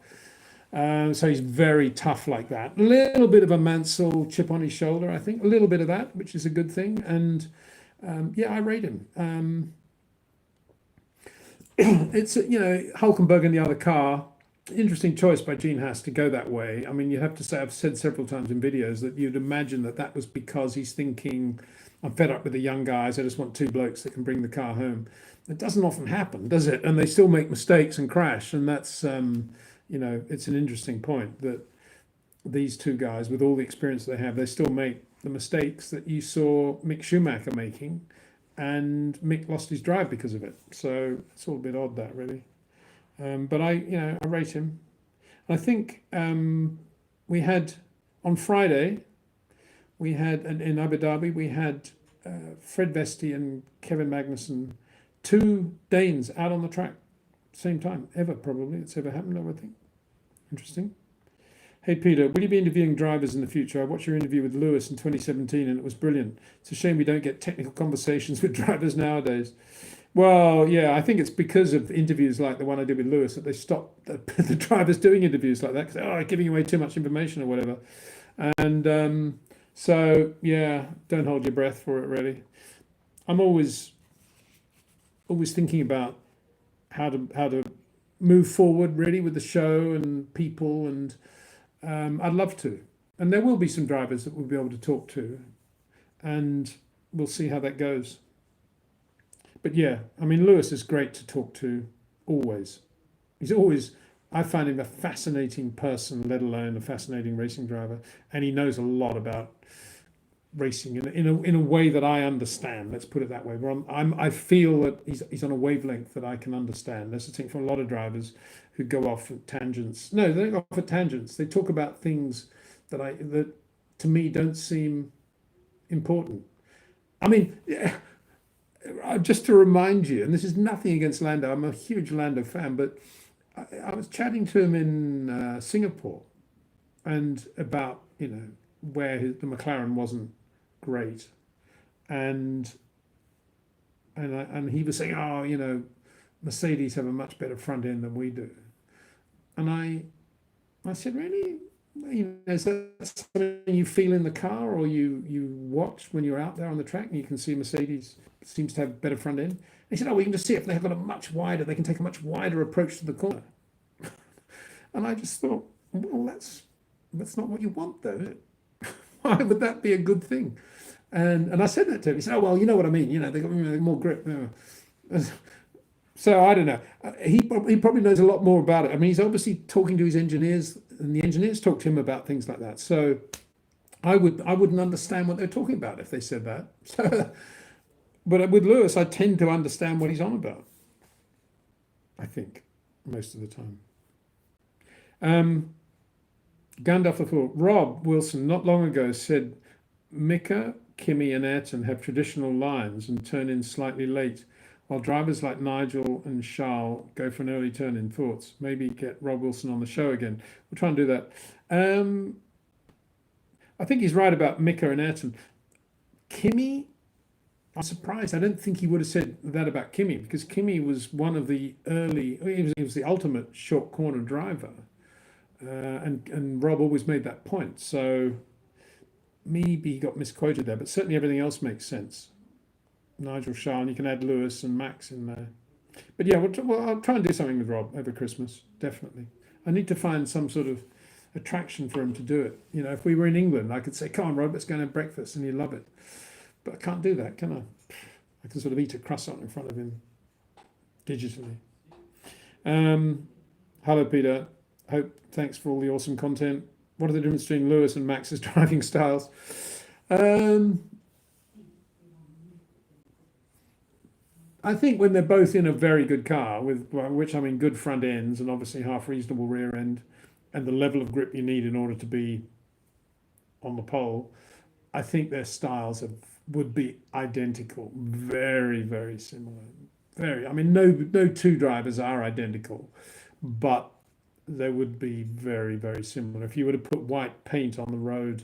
So he's very tough like that. A little bit of a Mansell chip on his shoulder, I think. A little bit of that, which is a good thing. And I rate him. It's, Hulkenberg in the other car. Interesting choice by Gene Haas to go that way. I mean, you have to say, I've said several times in videos that you'd imagine that was because he's thinking, I'm fed up with the young guys. I just want 2 blokes that can bring the car home. It doesn't often happen, does it? And they still make mistakes and crash. And that's, it's an interesting point that these 2 guys, with all the experience they have, they still make the mistakes that you saw Mick Schumacher making. And Mick lost his drive because of it. So it's all a bit odd, that, really. But I rate him. I think we had on Friday, we had in Abu Dhabi, we had Fred Vesti and Kevin Magnussen, two Danes out on the track, same time ever, probably it's ever happened, I would think. Interesting. Hey Peter, will you be interviewing drivers in the future? I watched your interview with Lewis in 2017 and it was brilliant. It's a shame we don't get technical conversations with drivers nowadays. Well, yeah, I think it's because of interviews like the one I did with Lewis that they stopped the drivers doing interviews like that because giving away too much information or whatever. And so yeah, don't hold your breath for it. Really, I'm always thinking about how to move forward really with the show and people, and I'd love to. And there will be some drivers that we'll be able to talk to, and we'll see how that goes. But yeah, I mean, Lewis is great to talk to always. He's always, I find him a fascinating person, let alone a fascinating racing driver. And he knows a lot about racing in a way that I understand. Let's put it that way. Where I feel that he's on a wavelength that I can understand. That's the thing for a lot of drivers who go off at tangents. No, they don't go off at tangents. They talk about things that to me don't seem important. I mean, yeah, just to remind you, and this is nothing against Lando, I'm a huge Lando fan, but I was chatting to him in Singapore and about, where the McLaren wasn't great. And and he was saying, Mercedes have a much better front end than we do. And I said, really? Is that something you feel in the car or you watch when you're out there on the track and you can see Mercedes seems to have better front end? And he said, we can just see it. They have got they can take a much wider approach to the corner. And I just thought, well, that's not what you want, though. Why would that be a good thing? And I said that to him. He said, well, you know what I mean. They got more grip. So I don't know. He probably knows a lot more about it. I mean, he's obviously talking to his engineers, and the engineers talk to him about things like that. So I wouldn't understand what they're talking about if they said that. So, but with Lewis, I tend to understand what he's on about. I think most of the time. Gandalf the Fool. Rob Wilson not long ago said Mika, Kimi, and Ayrton have traditional lines and turn in slightly late, while drivers like Nigel and Charles go for an early turn in. Thoughts? Maybe get Rob Wilson on the show again. We'll try and do that. I think he's right about Mika and Ayrton. Kimi, I'm surprised. I don't think he would have said that about Kimi because Kimi was one of the early. He was the ultimate short corner driver, and Rob always made that point. So maybe he got misquoted there, but certainly everything else makes sense. Nigel, Charles, and you can add Lewis and Max in there. But yeah, I'll try and do something with Rob over Christmas, definitely. I need to find some sort of attraction for him to do it. If we were in England, I could say, come on, Rob, let's go and have breakfast, and he'd love it. But I can't do that, can I? I can sort of eat a croissant in front of him digitally. Hello, Peter. Thanks for all the awesome content. What are the differences between Lewis and Max's driving styles? I think when they're both in a very good car, with which I mean good front ends and obviously half reasonable rear end, and the level of grip you need in order to be on the pole, I think their styles would be identical, very, very similar. I mean, no two drivers are identical, but they would be very, very similar. If you were to put white paint on the road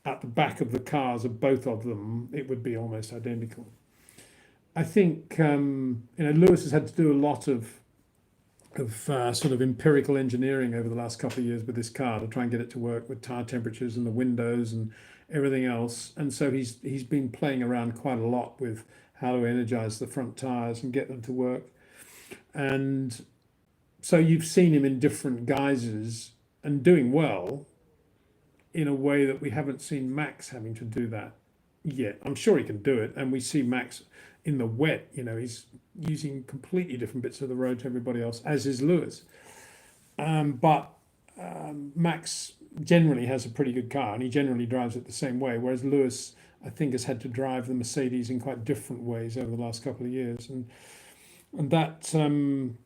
at the back of the cars of both of them, it would be almost identical. I think Lewis has had to do a lot of sort of empirical engineering over the last couple of years with this car to try and get it to work with tire temperatures and the windows and everything else. And so he's been playing around quite a lot with how to energize the front tires and get them to work. And so you've seen him in different guises and doing well in a way that we haven't seen Max having to do that yet. I'm sure he can do it, and we see Max in the wet. He's using completely different bits of the road to everybody else, as is Lewis. But Max generally has a pretty good car, and he generally drives it the same way, whereas Lewis, I think, has had to drive the Mercedes in quite different ways over the last couple of years. And and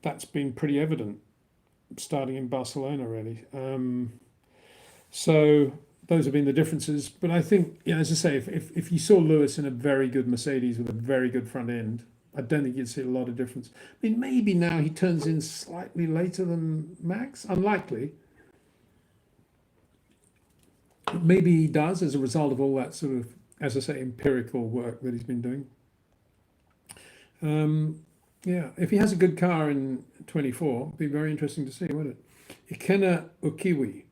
that's been pretty evident starting in Barcelona, really. So those have been the differences. But I think, as I say, if you saw Lewis in a very good Mercedes with a very good front end, I don't think you'd see a lot of difference. I mean, maybe now he turns in slightly later than Max. Unlikely. But maybe he does as a result of all that sort of, as I say, empirical work that he's been doing. Yeah, if he has a good car in 24, it'd be very interesting to see, wouldn't it? Ikena Ukiwi.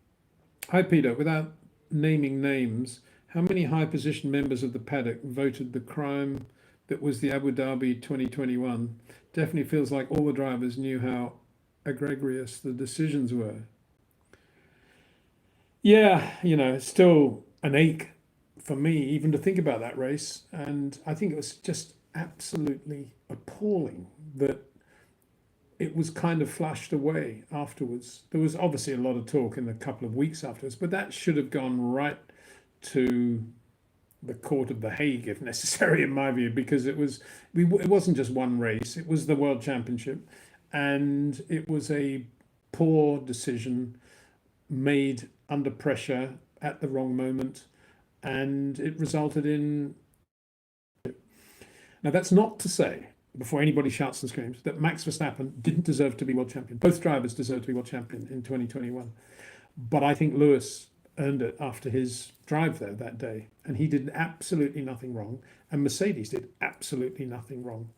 Hi, Peter. Without naming names, how many high position members of the paddock voted the crime that was the Abu Dhabi 2021? Definitely feels like all the drivers knew how egregious the decisions were. Yeah, it's still an ache for me even to think about that race. And I think it was just absolutely appalling that it was kind of flashed away afterwards. There was obviously a lot of talk in the couple of weeks afterwards, but that should have gone right to the court of The Hague if necessary, in my view, because it wasn't just one race; it was the World Championship, and it was a poor decision made under pressure at the wrong moment, and it resulted in. Now, that's not to say, before anybody shouts and screams, that Max Verstappen didn't deserve to be world champion. Both drivers deserve to be world champion in 2021. But I think Lewis earned it after his drive there that day. And he did absolutely nothing wrong. And Mercedes did absolutely nothing wrong.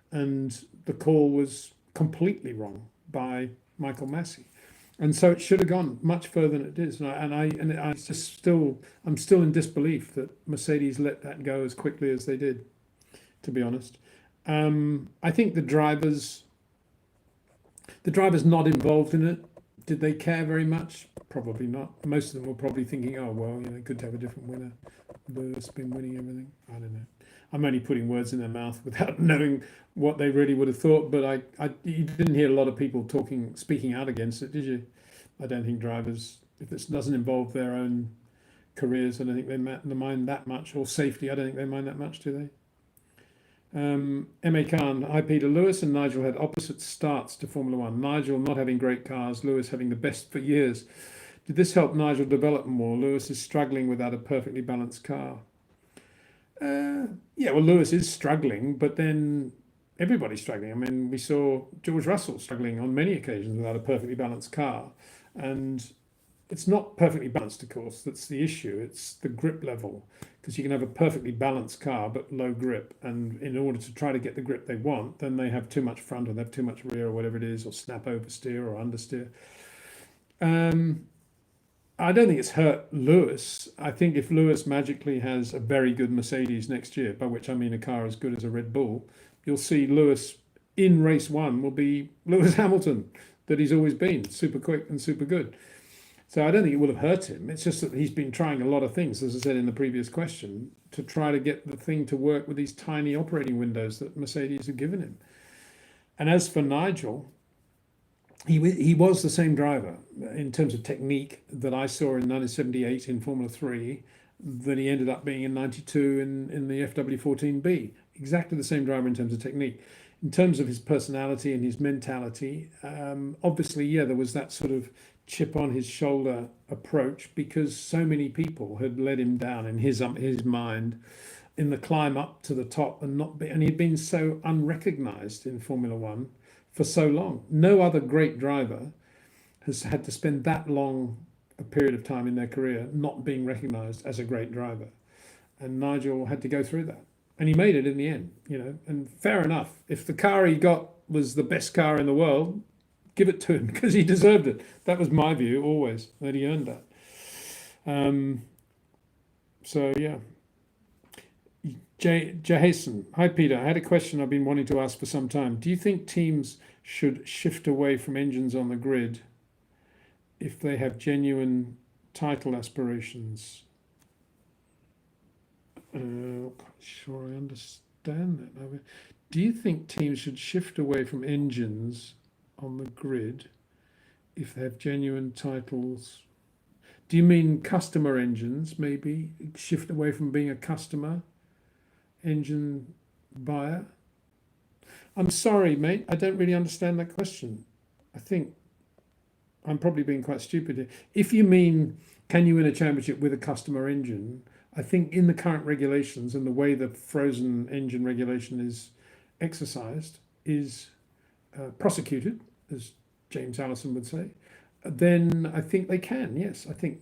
And the call was completely wrong by Michael Massey. And so it should have gone much further than it is. I'm still in disbelief that Mercedes let that go as quickly as they did, to be honest. I think the drivers not involved in it, did they care very much? Probably not. Most of them were probably thinking, oh, well, good to have a different winner. Lewis been winning everything. I don't know. I'm only putting words in their mouth without knowing what they really would have thought. But you didn't hear a lot of people speaking out against it, did you? I don't think drivers, if this doesn't involve their own careers, I don't think they mind that much, or safety. I don't think they mind that much, do they? M.A. Khan, hi Peter. Lewis and Nigel had opposite starts to Formula One. Nigel not having great cars, Lewis having the best for years. Did this help Nigel develop more? Lewis is struggling without a perfectly balanced car. Yeah, well, Lewis is struggling, but then everybody's struggling. I mean, we saw George Russell struggling on many occasions without a perfectly balanced car. And it's not perfectly balanced, of course. That's the issue. It's the grip level, because you can have a perfectly balanced car but low grip, and in order to try to get the grip they want, then they have too much front or they have too much rear or whatever it is, or snap oversteer or understeer. I don't think it's hurt Lewis. I think if Lewis magically has a very good Mercedes next year, by which I mean a car as good as a Red Bull, you'll see Lewis in race one will be Lewis Hamilton that he's always been, super quick and super good. So I don't think it will have hurt him. It's just that he's been trying a lot of things, as I said in the previous question, to try to get the thing to work with these tiny operating windows that Mercedes have given him. And as for Nigel, he was the same driver in terms of technique that I saw in 1978 in Formula 3 that he ended up being in 92 in the FW14B. Exactly the same driver in terms of technique. In terms of his personality and his mentality, obviously, yeah, there was that sort of chip on his shoulder approach because so many people had let him down in his mind in the climb up to the top, and he'd been so unrecognized in Formula One for so long. No other great driver has had to spend that long a period of time in their career not being recognized as a great driver, and Nigel had to go through that, and he made it in the end. And fair enough. If the car he got was the best car in the world, give it to him because he deserved it. That was my view always, that he earned that. So yeah. Jason, hi Peter. I had a question I've been wanting to ask for some time. Do you think teams should shift away from engines on the grid if they have genuine title aspirations? Sure, I understand that. Do you think teams should shift away from engines on the grid if they have genuine titles? Do you mean customer engines, maybe shift away from being a customer engine buyer? I'm sorry, mate. I don't really understand that question. I think I'm probably being quite stupid here. If you mean, can you win a championship with a customer engine? I think in the current regulations and the way the frozen engine regulation is exercised, is prosecuted, as James Allison would say, then I think they can. Yes, I think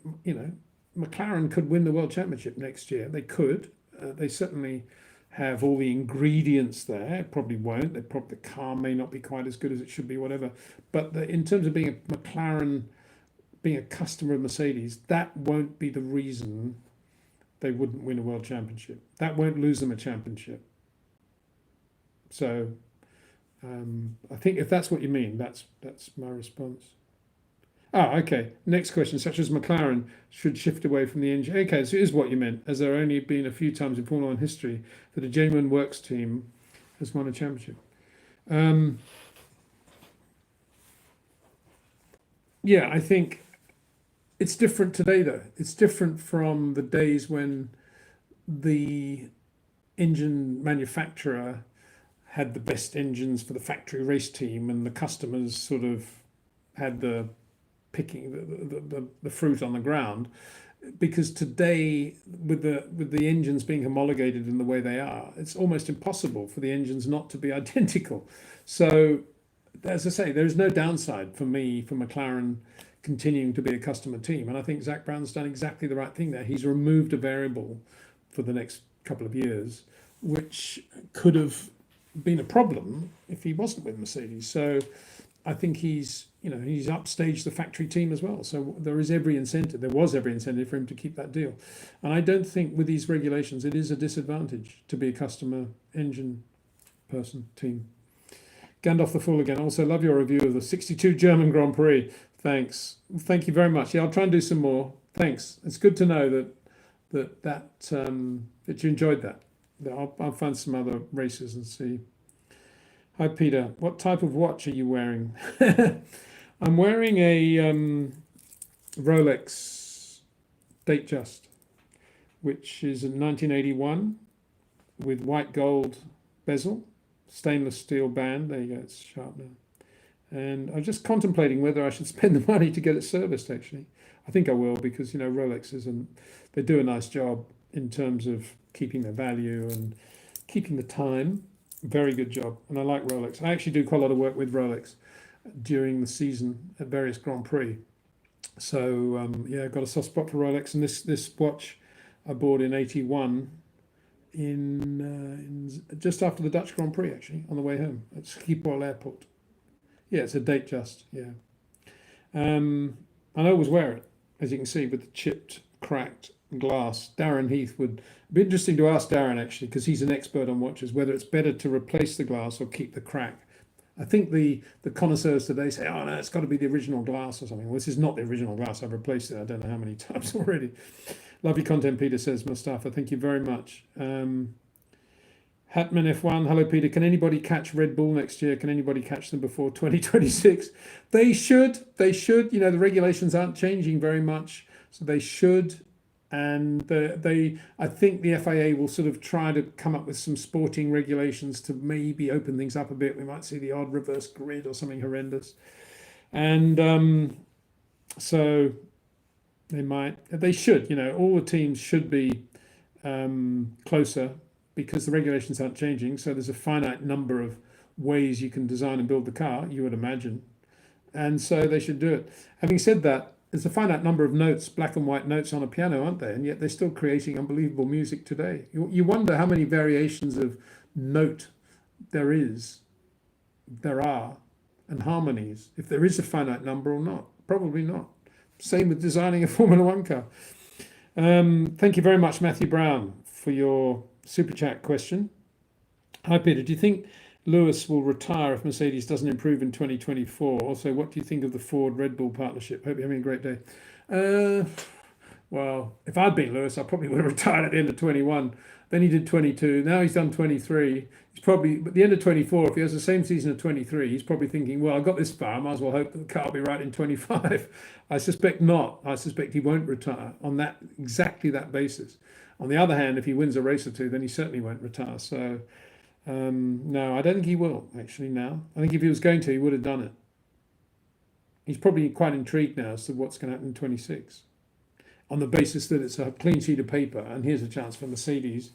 McLaren could win the world championship next year. They could. They certainly have all the ingredients there. Probably won't. The car may not be quite as good as it should be, whatever. But in terms of being a McLaren, being a customer of Mercedes, that won't be the reason they wouldn't win a world championship. That won't lose them a championship. So I think if that's what you mean, that's my response. Okay. Next question, such as McLaren should shift away from the engine. Okay, so it is what you meant, as there have only been a few times in Formula One history that a genuine works team has won a championship. Yeah, I think it's different today, though. It's different from the days when the engine manufacturer had the best engines for the factory race team, and the customers sort of had the picking the fruit on the ground. Because today, with the engines being homologated in the way they are, it's almost impossible for the engines not to be identical. So, as I say, there is no downside for me for McLaren continuing to be a customer team, and I think Zak Brown's done exactly the right thing there. He's removed a variable for the next couple of years, which could have been a problem if he wasn't with Mercedes. So I think he's upstaged the factory team as well. So there was every incentive for him to keep that deal. And I don't think with these regulations it is a disadvantage to be a customer engine person team. Gandalf the Fool again. Also love your review of the 62 German Grand Prix. Thanks. Thank you very much. Yeah, I'll try and do some more. Thanks. It's good to know that you enjoyed that. I'll find some other races and see. Hi, Peter. What type of watch are you wearing? I'm wearing a Rolex Datejust, which is a 1981 with white gold bezel, stainless steel band. There you go. It's sharp now. And I'm just contemplating whether I should spend the money to get it serviced, actually. I think I will, because, Rolex they do a nice job in terms of keeping their value and keeping the time. Very good job. And I like Rolex. I actually do quite a lot of work with Rolex during the season at various Grand Prix. So, I've got a soft spot for Rolex. And this watch I bought in 81 in just after the Dutch Grand Prix, actually, on the way home at Schiphol Airport. Yeah, it's a Datejust, yeah. And I always wear it, as you can see, with the chipped, cracked glass. Darren Heath would be interesting to ask Darren, actually, because he's an expert on watches, whether it's better to replace the glass or keep the crack. I think the connoisseurs today say, oh, no, it's got to be the original glass or something. Well, this is not the original glass. I've replaced it. I don't know how many times already. Love your content, Peter, says Mustafa. Thank you very much. Hatman F1, hello Peter. Can anybody catch Red Bull next year? Can anybody catch them before 2026? They should. The regulations aren't changing very much, so they should. And I think the FIA will sort of try to come up with some sporting regulations to maybe open things up a bit. We might see the odd reverse grid or something horrendous. And so they should, all the teams should be closer, because the regulations aren't changing. So there's a finite number of ways you can design and build the car, you would imagine. And so they should do it. Having said that, there's a finite number of notes, black and white notes on a piano, aren't there? And yet they're still creating unbelievable music today. You wonder how many variations of note there are, and harmonies, if there is a finite number or not. Probably not. Same with designing a Formula One car. Thank you very much, Matthew Brown, for your Super Chat question. Hi, Peter. Do you think Lewis will retire if Mercedes doesn't improve in 2024? Also, what do you think of the Ford-Red Bull partnership? Hope you're having a great day. Well, if I'd been Lewis, I probably would have retired at the end of 21. Then he did 22. Now he's done 23. He's probably, at the end of 24, if he has the same season of 23, he's probably thinking, well, I got this far. I might as well hope that the car will be right in 25. I suspect not. I suspect he won't retire on exactly that basis. On the other hand, if he wins a race or two, then he certainly won't retire. So No, I don't think he will actually now. I think if he was going to, he would have done it. He's probably quite intrigued now as to what's going to happen in 26 on the basis that it's a clean sheet of paper and here's a chance for Mercedes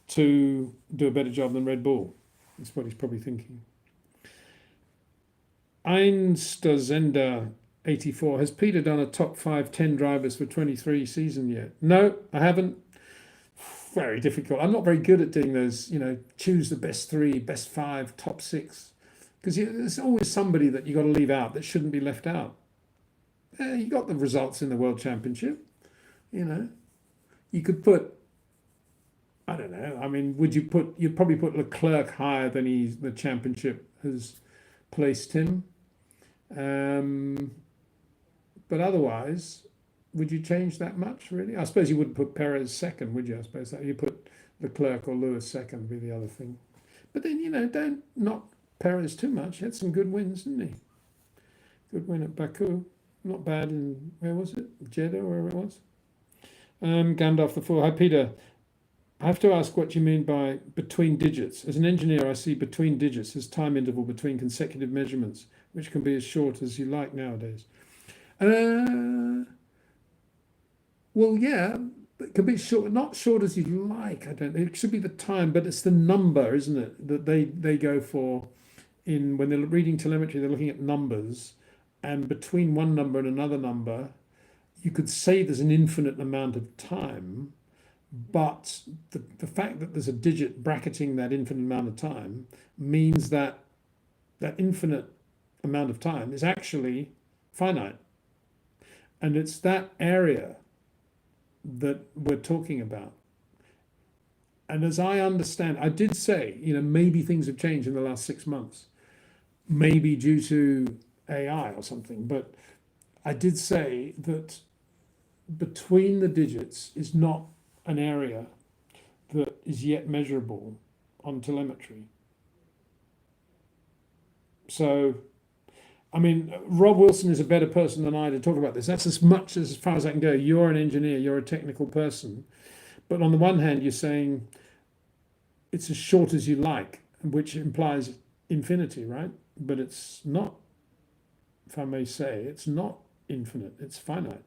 to do a better job than Red Bull. That's what he's probably thinking. Einsterzender 84. Has Peter done a top 5, 10 drivers for 23 season yet? No, I haven't. Very difficult. I'm not very good at doing those, choose the best 3, best 5, top 6. Because there's always somebody that you got to leave out that shouldn't be left out. You got the results in the World Championship. You could put, I don't know. I mean, you'd probably put Leclerc higher than the championship has placed him. But otherwise, would you change that much, really? I suppose you wouldn't put Perez second, would you? I suppose that you put Leclerc or Lewis second would be the other thing. But then, don't knock Perez too much. He had some good wins, didn't he? Good win at Baku. Not bad in, where was it? Jeddah, or wherever it was. Gandalf the Fool. Hi, Peter. I have to ask what you mean by between digits. As an engineer, I see between digits as time interval between consecutive measurements, which can be as short as you like nowadays. Well, yeah, it can be short, not short as you like. I don't know. It should be the time, but it's the number, isn't it, that they go for when they're reading telemetry, they're looking at numbers, and between one number and another number, you could say there's an infinite amount of time, but the fact that there's a digit bracketing that infinite amount of time means that that infinite amount of time is actually finite. And it's that area that we're talking about. And as I understand, I did say, maybe things have changed in the last 6 months, maybe due to AI or something. But I did say that between the digits is not an area that is yet measurable on telemetry. So, I mean, Rob Wilson is a better person than I to talk about this. That's as far as I can go. You're an engineer, you're a technical person. But on the one hand, you're saying it's as short as you like, which implies infinity, right? But it's not, if I may say, it's not infinite, it's finite.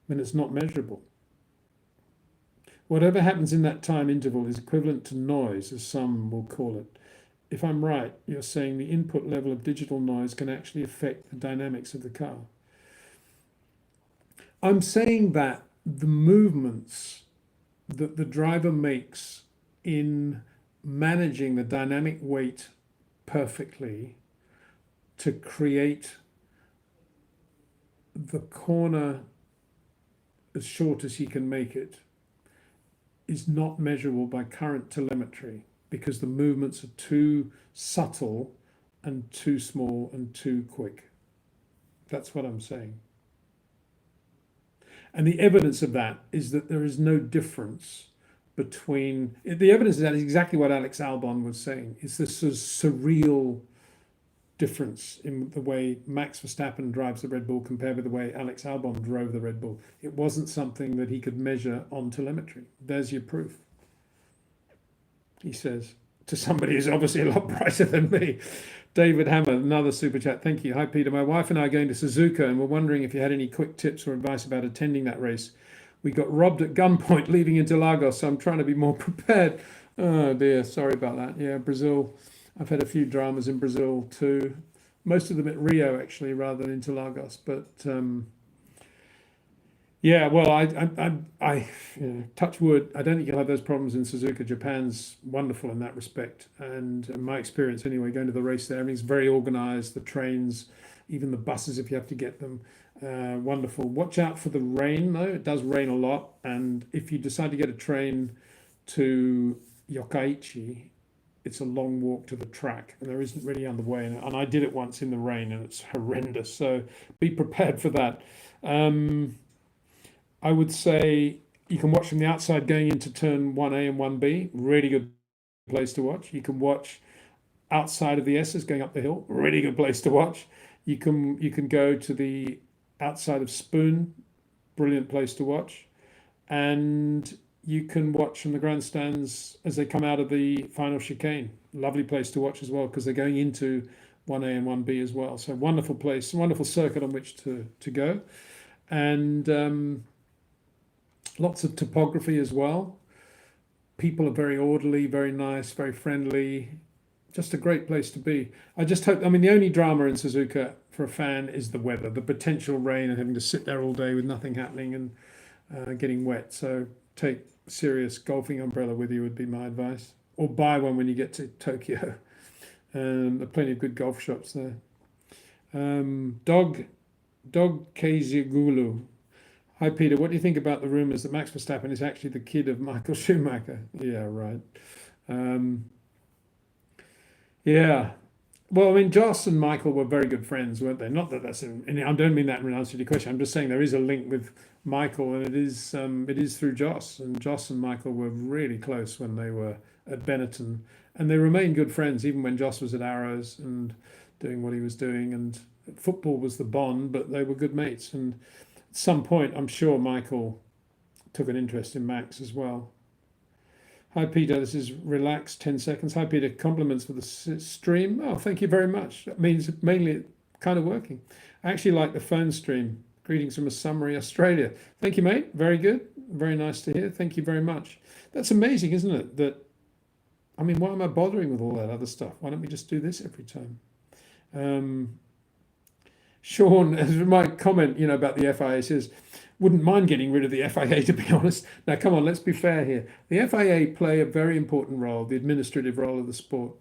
And it's not measurable. Whatever happens in that time interval is equivalent to noise, as some will call it. If I'm right, you're saying the input level of digital noise can actually affect the dynamics of the car. I'm saying that the movements that the driver makes in managing the dynamic weight perfectly to create the corner as short as he can make it is not measurable by current telemetry, because the movements are too subtle and too small and too quick. That's what I'm saying. And the evidence of that is that there is no difference between, the evidence of that is exactly what Alex Albon was saying. It's this sort of surreal difference in the way Max Verstappen drives the Red Bull compared with the way Alex Albon drove the Red Bull. It wasn't something that he could measure on telemetry. There's your proof, he says, to somebody who's obviously a lot brighter than me. David Hammer, another super chat. Thank you. Hi, Peter. My wife and I are going to Suzuka, and we're wondering if you had any quick tips or advice about attending that race. We got robbed at gunpoint leaving Interlagos, so I'm trying to be more prepared. Oh, dear. Sorry about that. Yeah, Brazil. I've had a few dramas in Brazil too. Most of them at Rio, actually, rather than Interlagos. But yeah, well, I touch wood. I don't think you'll have those problems in Suzuka. Japan's wonderful in that respect, and in my experience anyway, going to the race there, everything's very organised. The trains, even the buses, if you have to get them, wonderful. Watch out for the rain, though. It does rain a lot, and if you decide to get a train to Yokkaichi, it's a long walk to the track, and there isn't really on the way. And I did it once in the rain, and it's horrendous. So be prepared for that. I would say you can watch from the outside going into turn 1A and 1B. Really good place to watch. You can watch outside of the S's going up the hill. Really good place to watch. You can go to the outside of Spoon. Brilliant place to watch. And you can watch from the grandstands as they come out of the final chicane. Lovely place to watch as well because they're going into 1A and 1B as well. So wonderful place, wonderful circuit on which to go. And lots of topography as well. People are very orderly, very nice, very friendly. Just a great place to be. I just hope, I mean, the only drama in Suzuka for a fan is the weather, the potential rain and having to sit there all day with nothing happening and getting wet. So take a serious golfing umbrella with you would be my advice. Or buy one when you get to Tokyo. There are plenty of good golf shops there. Dog Kazigulu. Hi Peter, what do you think about the rumours that Max Verstappen is actually the kid of Michael Schumacher? Yeah, right. Yeah. Well, I mean, Joss and Michael were very good friends, weren't they? Not that that's and I don't mean that in answer to your question. I'm just saying there is a link with Michael, and it is through Joss. And Joss and Michael were really close when they were at Benetton, and they remained good friends even when Joss was at Arrows and doing what he was doing. And football was the bond, but they were good mates. And at some point, I'm sure Michael took an interest in Max as well. Hi Peter, this is relaxed 10 seconds. Hi Peter, compliments for the stream. Oh, thank you very much. That means mainly kind of working. I actually like the phone stream. Greetings from a summary Australia. Thank you, mate. Very good. Very nice to hear. Thank you very much. That's amazing, isn't it? That, I mean, why am I bothering with all that other stuff? Why don't we just do this every time? Sean, as my comment, about the FIA says, wouldn't mind getting rid of the FIA, to be honest. Now, come on, let's be fair here. The FIA play a very important role, the administrative role of the sport,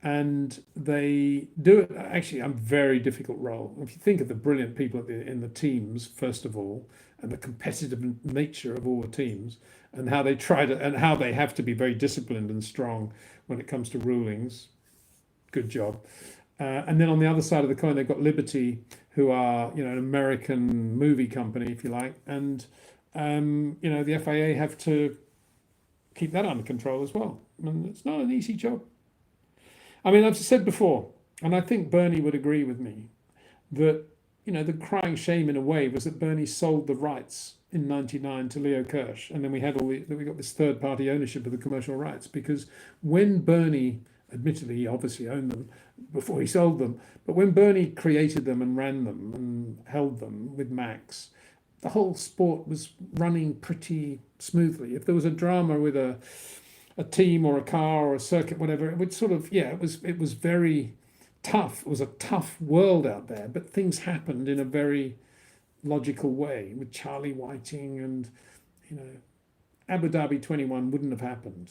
and they do it actually a very difficult role. If you think of the brilliant people in the teams, first of all, and the competitive nature of all the teams, and how they and how they have to be very disciplined and strong when it comes to rulings. Good job. And then on the other side of the coin, they've got Liberty, who are, an American movie company, if you like. And, the FIA have to keep that under control as well. And it's not an easy job. I mean, I've said before, and I think Bernie would agree with me, that, the crying shame in a way was that Bernie sold the rights in '99 to Leo Kirsch. And then we got this third party ownership of the commercial rights, because when Bernie, admittedly, he obviously owned them before he sold them. But when Bernie created them and ran them and held them with Max, the whole sport was running pretty smoothly. If there was a drama with a team or a car or a circuit, whatever, it would sort of, it was very tough. It was a tough world out there, but things happened in a very logical way with Charlie Whiting and, Abu Dhabi 21 wouldn't have happened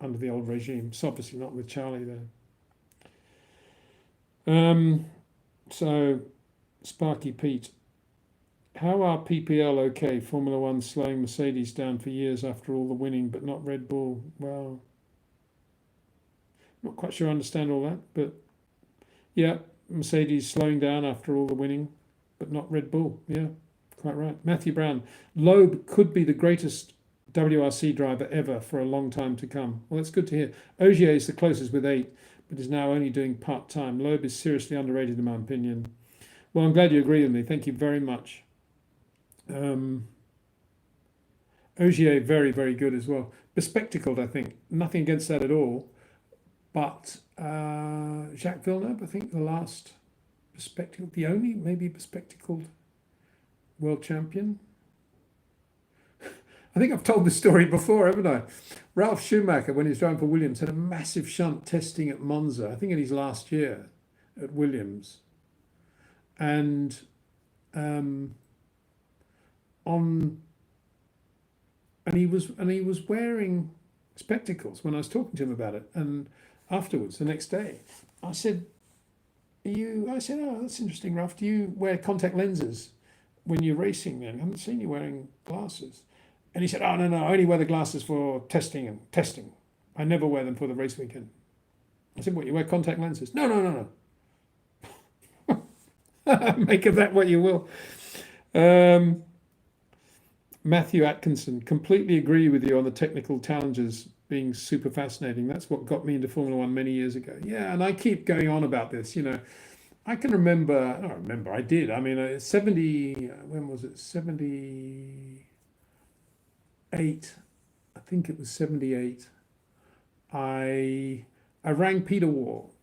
under the old regime. It's obviously not with Charlie there. So, Sparky Pete, how are PPL okay? Formula One slowing Mercedes down for years after all the winning, but not Red Bull. Well, not quite sure I understand all that, but yeah, Mercedes slowing down after all the winning, but not Red Bull. Yeah, quite right. Matthew Brown, Loeb could be the greatest WRC driver ever for a long time to come. Well, that's good to hear. Ogier is the closest with 8, but is now only doing part-time. Loeb is seriously underrated in my opinion. Well, I'm glad you agree with me. Thank you very much. Ogier, very, very good as well. Bespectacled, I think. Nothing against that at all. But Jacques Villeneuve, I think the last bespectacled, the only maybe bespectacled world champion. I think I've told this story before, haven't I? Ralph Schumacher, when he was driving for Williams, had a massive shunt testing at Monza, I think in his last year at Williams. And he was wearing spectacles when I was talking to him about it. And afterwards, the next day, I said, oh, that's interesting, Ralph. Do you wear contact lenses when you're racing then? I haven't seen you wearing glasses. And he said, oh, no, I only wear the glasses for testing. I never wear them for the race weekend. I said, what, you wear contact lenses? No. Make of that what you will. Matthew Atkinson, completely agree with you on the technical challenges being super fascinating. That's what got me into Formula One many years ago. Yeah, and I keep going on about this, I can remember, I did. I mean, 70, when was it? 78. think it was 78, I rang Peter Wall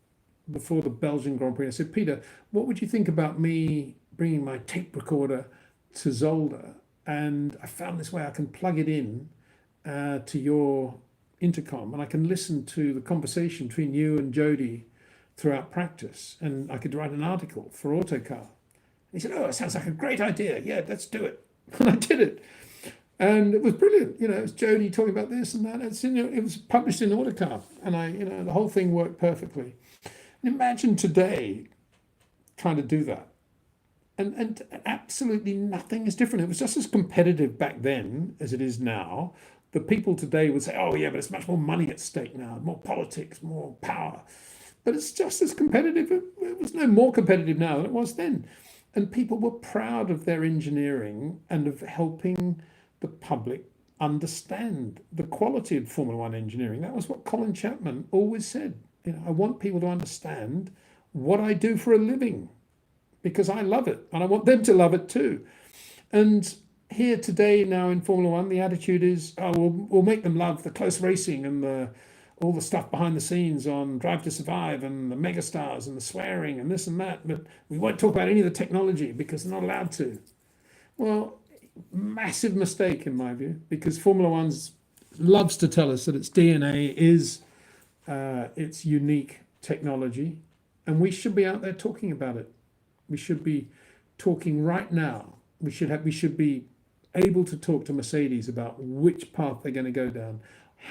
before the Belgian Grand Prix. I said, Peter, what would you think about me bringing my tape recorder to Zolder? And I found this way I can plug it in to your intercom, and I can listen to the conversation between you and Jody throughout practice, and I could write an article for Autocar. He said, oh, it sounds like a great idea. Yeah, let's do it. And I did it. And it was brilliant. It was Jody talking about this and that. It was published in Autocar, and the whole thing worked perfectly. And imagine today trying to do that. And absolutely nothing is different. It was just as competitive back then as it is now. The people today would say, oh, yeah, but it's much more money at stake now, more politics, more power. But it's just as competitive. It was no more competitive now than it was then. And people were proud of their engineering and of helping the public understand the quality of Formula One engineering. That was what Colin Chapman always said. I want people to understand what I do for a living, because I love it and I want them to love it too. And here today now in Formula One, the attitude is, oh, we'll make them love the close racing and all the stuff behind the scenes on Drive to Survive and the megastars and the swearing and this and that, but we won't talk about any of the technology because they're not allowed to. Well, massive mistake in my view, because Formula One loves to tell us that its DNA is its unique technology, and we should be out there talking about it. We should be talking right now. We should be able to talk to Mercedes about which path they're going to go down.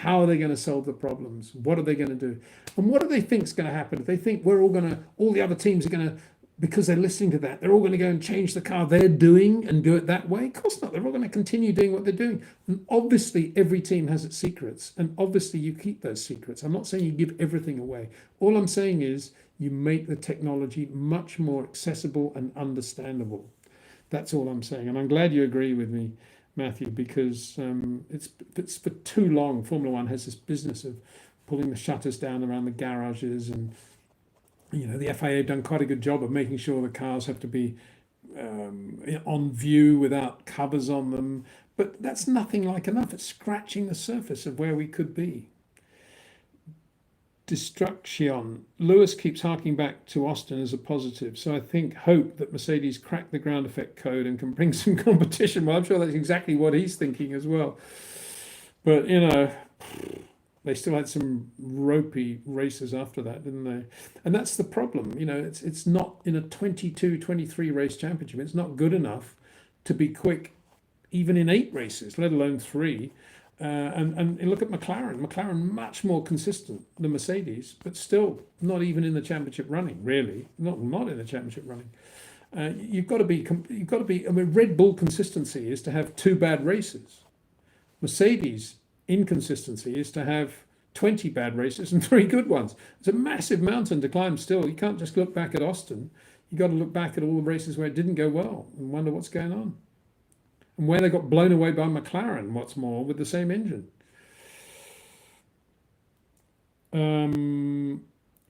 How are they going to solve the problems? What are they going to do? And what do they think is going to happen? If they think all the other teams are going to, because they're listening to that, they're all going to go and change the car they're doing and do it that way? Of course not. They're all going to continue doing what they're doing. And obviously, every team has its secrets. And obviously, you keep those secrets. I'm not saying you give everything away. All I'm saying is you make the technology much more accessible and understandable. That's all I'm saying. And I'm glad you agree with me, Matthew, because it's for too long. Formula One has this business of pulling the shutters down around the garages, and the FIA have done quite a good job of making sure the cars have to be on view without covers on them. But that's nothing like enough. It's scratching the surface of where we could be. Destruction. Lewis keeps harking back to Austin as a positive. So I hope that Mercedes crack the ground effect code and can bring some competition. Well, I'm sure that's exactly what he's thinking as well. But, they still had some ropey races after that, didn't they? And that's the problem. It's not in a 22, 23 race championship. It's not good enough to be quick, even in 8 races, let alone 3. And look at McLaren. McLaren much more consistent than Mercedes, but still not even in the championship running. Really, not in the championship running. You've got to be. I mean, Red Bull consistency is to have 2 bad races. Mercedes inconsistency is to have 20 bad races and 3 good ones. It's a massive mountain to climb. Still, you can't just look back at Austin. You got to look back at all the races where it didn't go well and wonder what's going on. And where they got blown away by McLaren, what's more, with the same engine.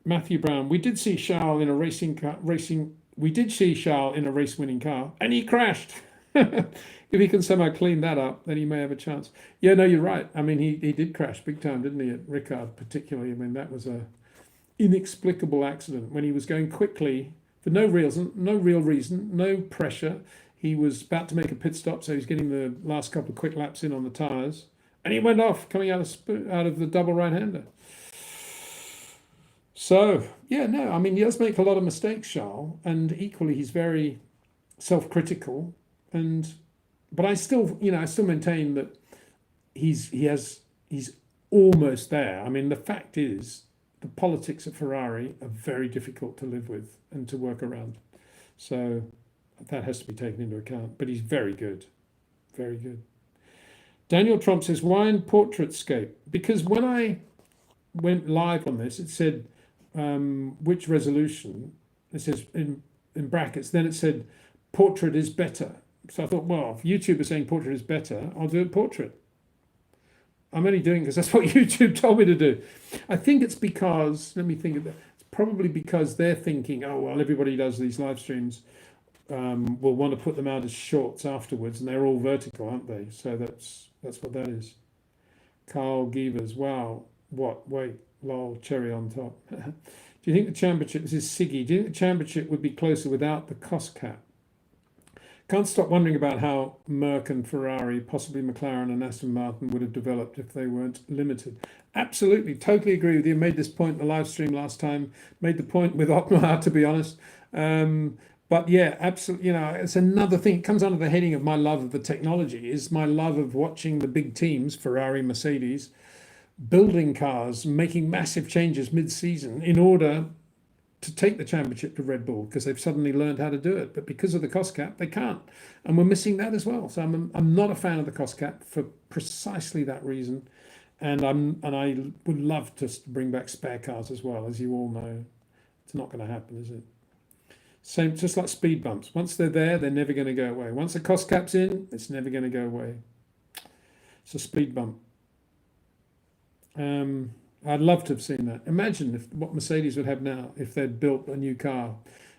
Matthew Brown, we did see Charles in a race-winning car, and he crashed. If he can somehow clean that up, then he may have a chance. Yeah, no, you're right. I mean, he did crash big time, didn't he, at Ricard particularly? I mean, that was a inexplicable accident when he was going quickly for no real reason, no pressure. He was about to make a pit stop, so he's getting the last couple of quick laps in on the tyres, and he went off coming out of the double right-hander. So, yeah, no, I mean, he does make a lot of mistakes, Charles, and equally he's very self-critical. But I still maintain that he's almost there. I mean, the fact is, the politics at Ferrari are very difficult to live with and to work around. So that has to be taken into account. But he's very good. Very good. Daniel Trump says, why in Portraitscape? Because when I went live on this, it said which resolution. It says in brackets. Then it said portrait is better. So I thought, well, if YouTube is saying portrait is better, I'll do a portrait. I'm only doing it because that's what YouTube told me to do. I think it's because, let me think of that. It's probably because they're thinking, oh, well, everybody does these live streams. Will want to put them out as shorts afterwards, and they're all vertical, aren't they? So that's what that is. Carl Gievers, wow, what? Wait, lol, cherry on top. Do you think the championship, this is Siggy, do you think the championship would be closer without the cost cap? Can't stop wondering about how Merck and Ferrari, possibly McLaren and Aston Martin, would have developed if they weren't limited. Absolutely, totally agree with you. Made this point in the live stream last time. Made the point with Otmar, to be honest. But yeah, absolutely. It's another thing. It comes under the heading of my love of the technology. Is my love of watching the big teams, Ferrari, Mercedes, building cars, making massive changes mid-season in order to take the championship to Red Bull because they've suddenly learned how to do it. But because of the cost cap, they can't. And we're missing that as well. So I'm not a fan of the cost cap for precisely that reason. And I would love to bring back spare cars as well, as you all know. It's not going to happen, is it? Same, just like speed bumps. Once they're there, they're never going to go away. Once the cost cap's in, it's never going to go away. It's a speed bump. I'd love to have seen that. Imagine what Mercedes would have now if they'd built a new car.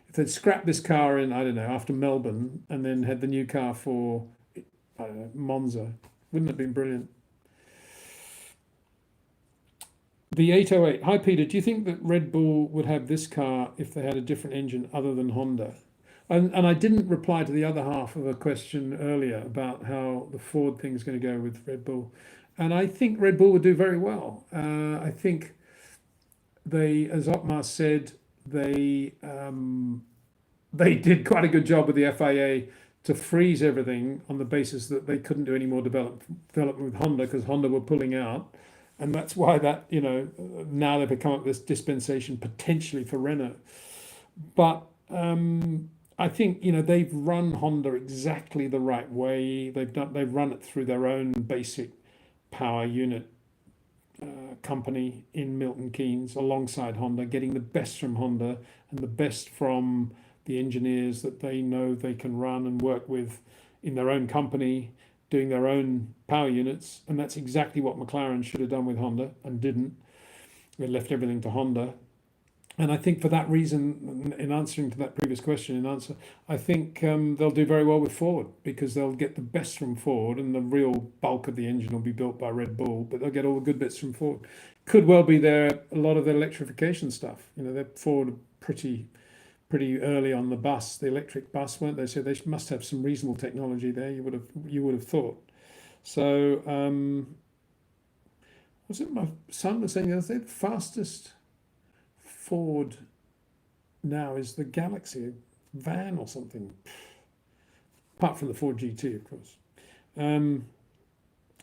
If they'd scrapped this car in, I don't know, after Melbourne and then had the new car for, I don't know, Monza. Wouldn't it have been brilliant? The 808. Hi, Peter. Do you think that Red Bull would have this car if they had a different engine other than Honda? And I didn't reply to the other half of a question earlier about how the Ford thing is going to go with Red Bull. And I think Red Bull would do very well. I think they, as Otmar said, they did quite a good job with the FIA to freeze everything on the basis that they couldn't do any more development with Honda because Honda were pulling out. And that's why now they've come up with this dispensation potentially for Renault. But I think they've run Honda exactly the right way. They've run it through their own basic power unit company in Milton Keynes alongside Honda, getting the best from Honda and the best from the engineers that they know they can run and work with in their own company, doing their own power units. And that's exactly what McLaren should have done with Honda and didn't. They left everything to Honda. And I think for that reason, in answering to that previous question, I think they'll do very well with Ford because they'll get the best from Ford and the real bulk of the engine will be built by Red Bull, but they'll get all the good bits from Ford. Could well be a lot of their electrification stuff. They're Ford pretty early on the bus, the electric bus, weren't they? So they must have some reasonable technology there. You would have thought. So was it my son was saying the other day, the fastest Ford now is the Galaxy van or something, apart from the Ford GT, of course.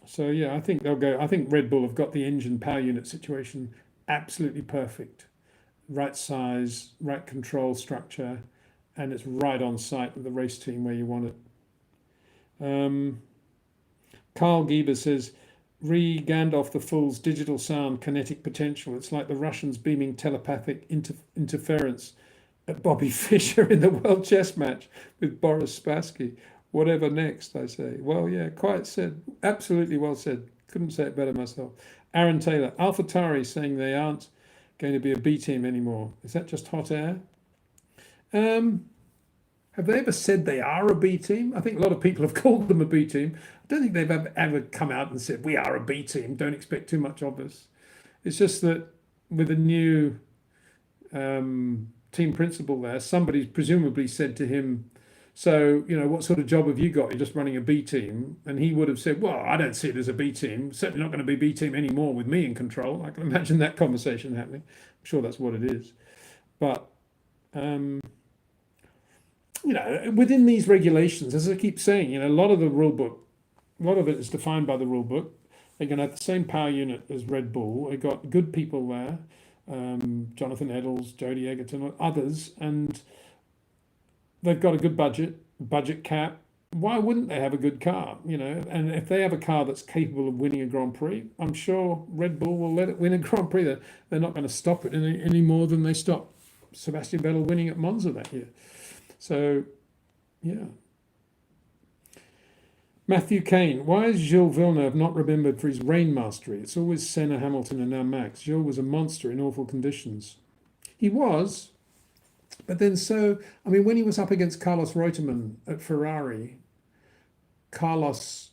So yeah, I think they'll go. I think Red Bull have got the engine power unit situation absolutely perfect, right size, right control structure, and it's right on site with the race team where you want it. Carl Gieber says, Gandalf the Fool's digital sound kinetic potential. It's like the Russians beaming telepathic interference at Bobby Fischer in the World Chess match with Boris Spassky. Whatever next, I say. Well, yeah, quite said. Absolutely well said. Couldn't say it better myself. Aaron Taylor, AlphaTauri saying they aren't going to be a B team anymore. Is that just hot air? Have they ever said they are a B team? I think a lot of people have called them a B team. I don't think they've ever come out and said, we are a B team. Don't expect too much of us. It's just that with a new team principal there, somebody's presumably said to him, so, what sort of job have you got? You're just running a B team. And he would have said, well, I don't see it as a B team. Certainly not going to be B team anymore with me in control. I can imagine that conversation happening. I'm sure that's what it is. But, within these regulations, as I keep saying, a lot of the rule book, a lot of it is defined by the rule book. They're going to have the same power unit as Red Bull. They've got good people there, Jonathan Eddles, Jody Egerton, others, and they've got a good budget cap. Why wouldn't they have a good car? And if they have a car that's capable of winning a Grand Prix, I'm sure Red Bull will let it win a Grand Prix. They're not going to stop it any more than they stopped Sebastian Vettel winning at Monza that year. So, yeah. Matthew Kane, why is Gilles Villeneuve not remembered for his rain mastery? It's always Senna, Hamilton, and now Max. Gilles was a monster in awful conditions. He was, but then when he was up against Carlos Reutemann at Ferrari, Carlos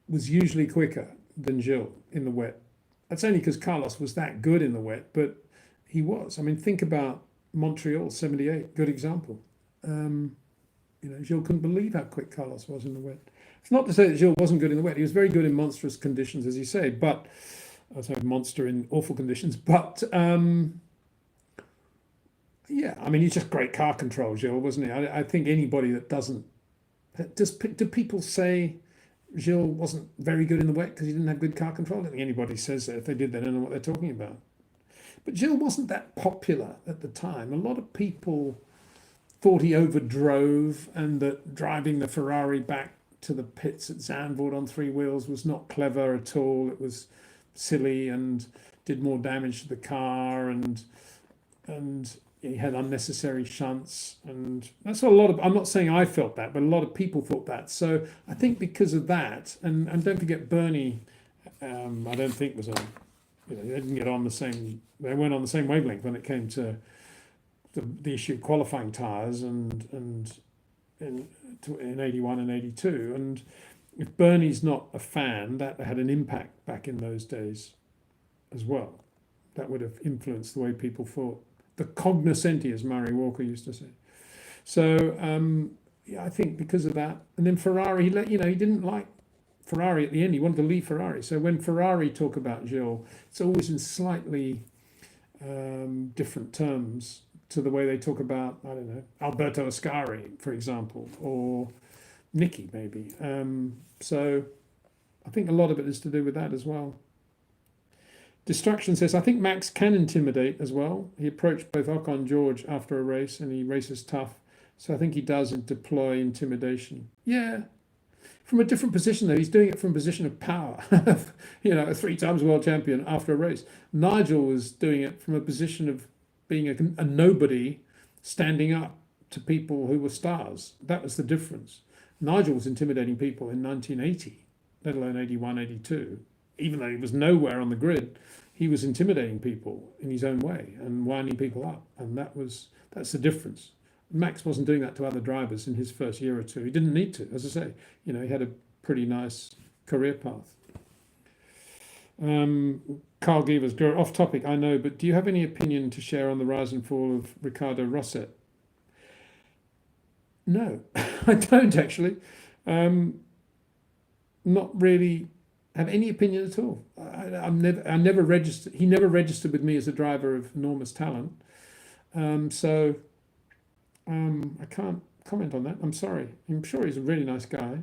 was usually quicker. than Gilles in the wet. That's only because Carlos was that good in the wet, but he was. I mean, think about Montreal '78, good example. Gilles couldn't believe how quick Carlos was in the wet. It's not to say that Gilles wasn't good in the wet. He was very good in monstrous conditions, as you say, but I say monster in awful conditions. But yeah, I mean, he's just great car control, Gilles, wasn't he? I think anybody that doesn't do people say Gilles wasn't very good in the wet because he didn't have good car control? I don't think anybody says that. If they did, they don't know what they're talking about. But Gilles wasn't that popular at the time. A lot of people thought he overdrove and that driving the Ferrari back to the pits at Zandvoort on three wheels was not clever at all. It was silly and did more damage to the car, and he had unnecessary shunts, and that's what a lot of. I'm not saying I felt that, but a lot of people thought that. So I think because of that, and don't forget Bernie, I don't think was on. They didn't get on the same. They weren't on the same wavelength when it came to the issue of qualifying tyres and in 81 and 82. And if Bernie's not a fan, that had an impact back in those days as well. That would have influenced the way people thought. The cognoscenti, as Murray Walker used to say. So yeah, I think because of that, and then Ferrari, he didn't like Ferrari at the end. He wanted to leave Ferrari. So when Ferrari talk about Gilles, it's always in slightly different terms to the way they talk about, I don't know, Alberto Ascari, for example, or Nicky maybe. So I think a lot of it is to do with that as well. Distraction says, I think Max can intimidate as well. He approached both Ocon and George after a race, and he races tough. So I think he does deploy intimidation. Yeah. From a different position, though. He's doing it from a position of power. A 3 times world champion after a race. Nigel was doing it from a position of being a nobody standing up to people who were stars. That was the difference. Nigel was intimidating people in 1980, let alone 81, 82. Even though he was nowhere on the grid, he was intimidating people in his own way and winding people up. And that's the difference. Max wasn't doing that to other drivers in his first year or two. He didn't need to, as I say. He had a pretty nice career path. Carl Givers, off topic, I know, but do you have any opinion to share on the rise and fall of Ricardo Rosset? No, I don't actually. Not really have any opinion at all. I never registered. He never registered with me as a driver of enormous talent. So I can't comment on that. I'm sorry. I'm sure he's a really nice guy.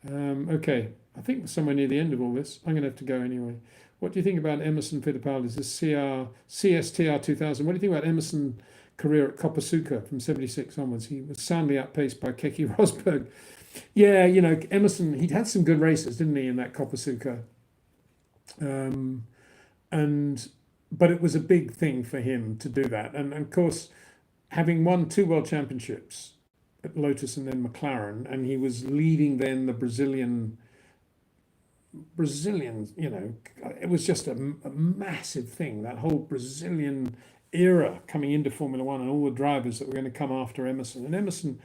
Okay, I think we're somewhere near the end of all this. I'm going to have to go anyway. What do you think about Emerson Fittipaldi's CSTR 2000? What do you think about Emerson's career at Kopasuka from 76 onwards? He was soundly outpaced by Keke Rosberg. Yeah, Emerson, he'd had some good races, didn't he, in that Kopasuka? But it was a big thing for him to do that. And of course, having won 2 world championships at Lotus and then McLaren, and he was leading then the Brazilian, it was just a massive thing, that whole Brazilian era coming into Formula One and all the drivers that were going to come after Emerson. And Emerson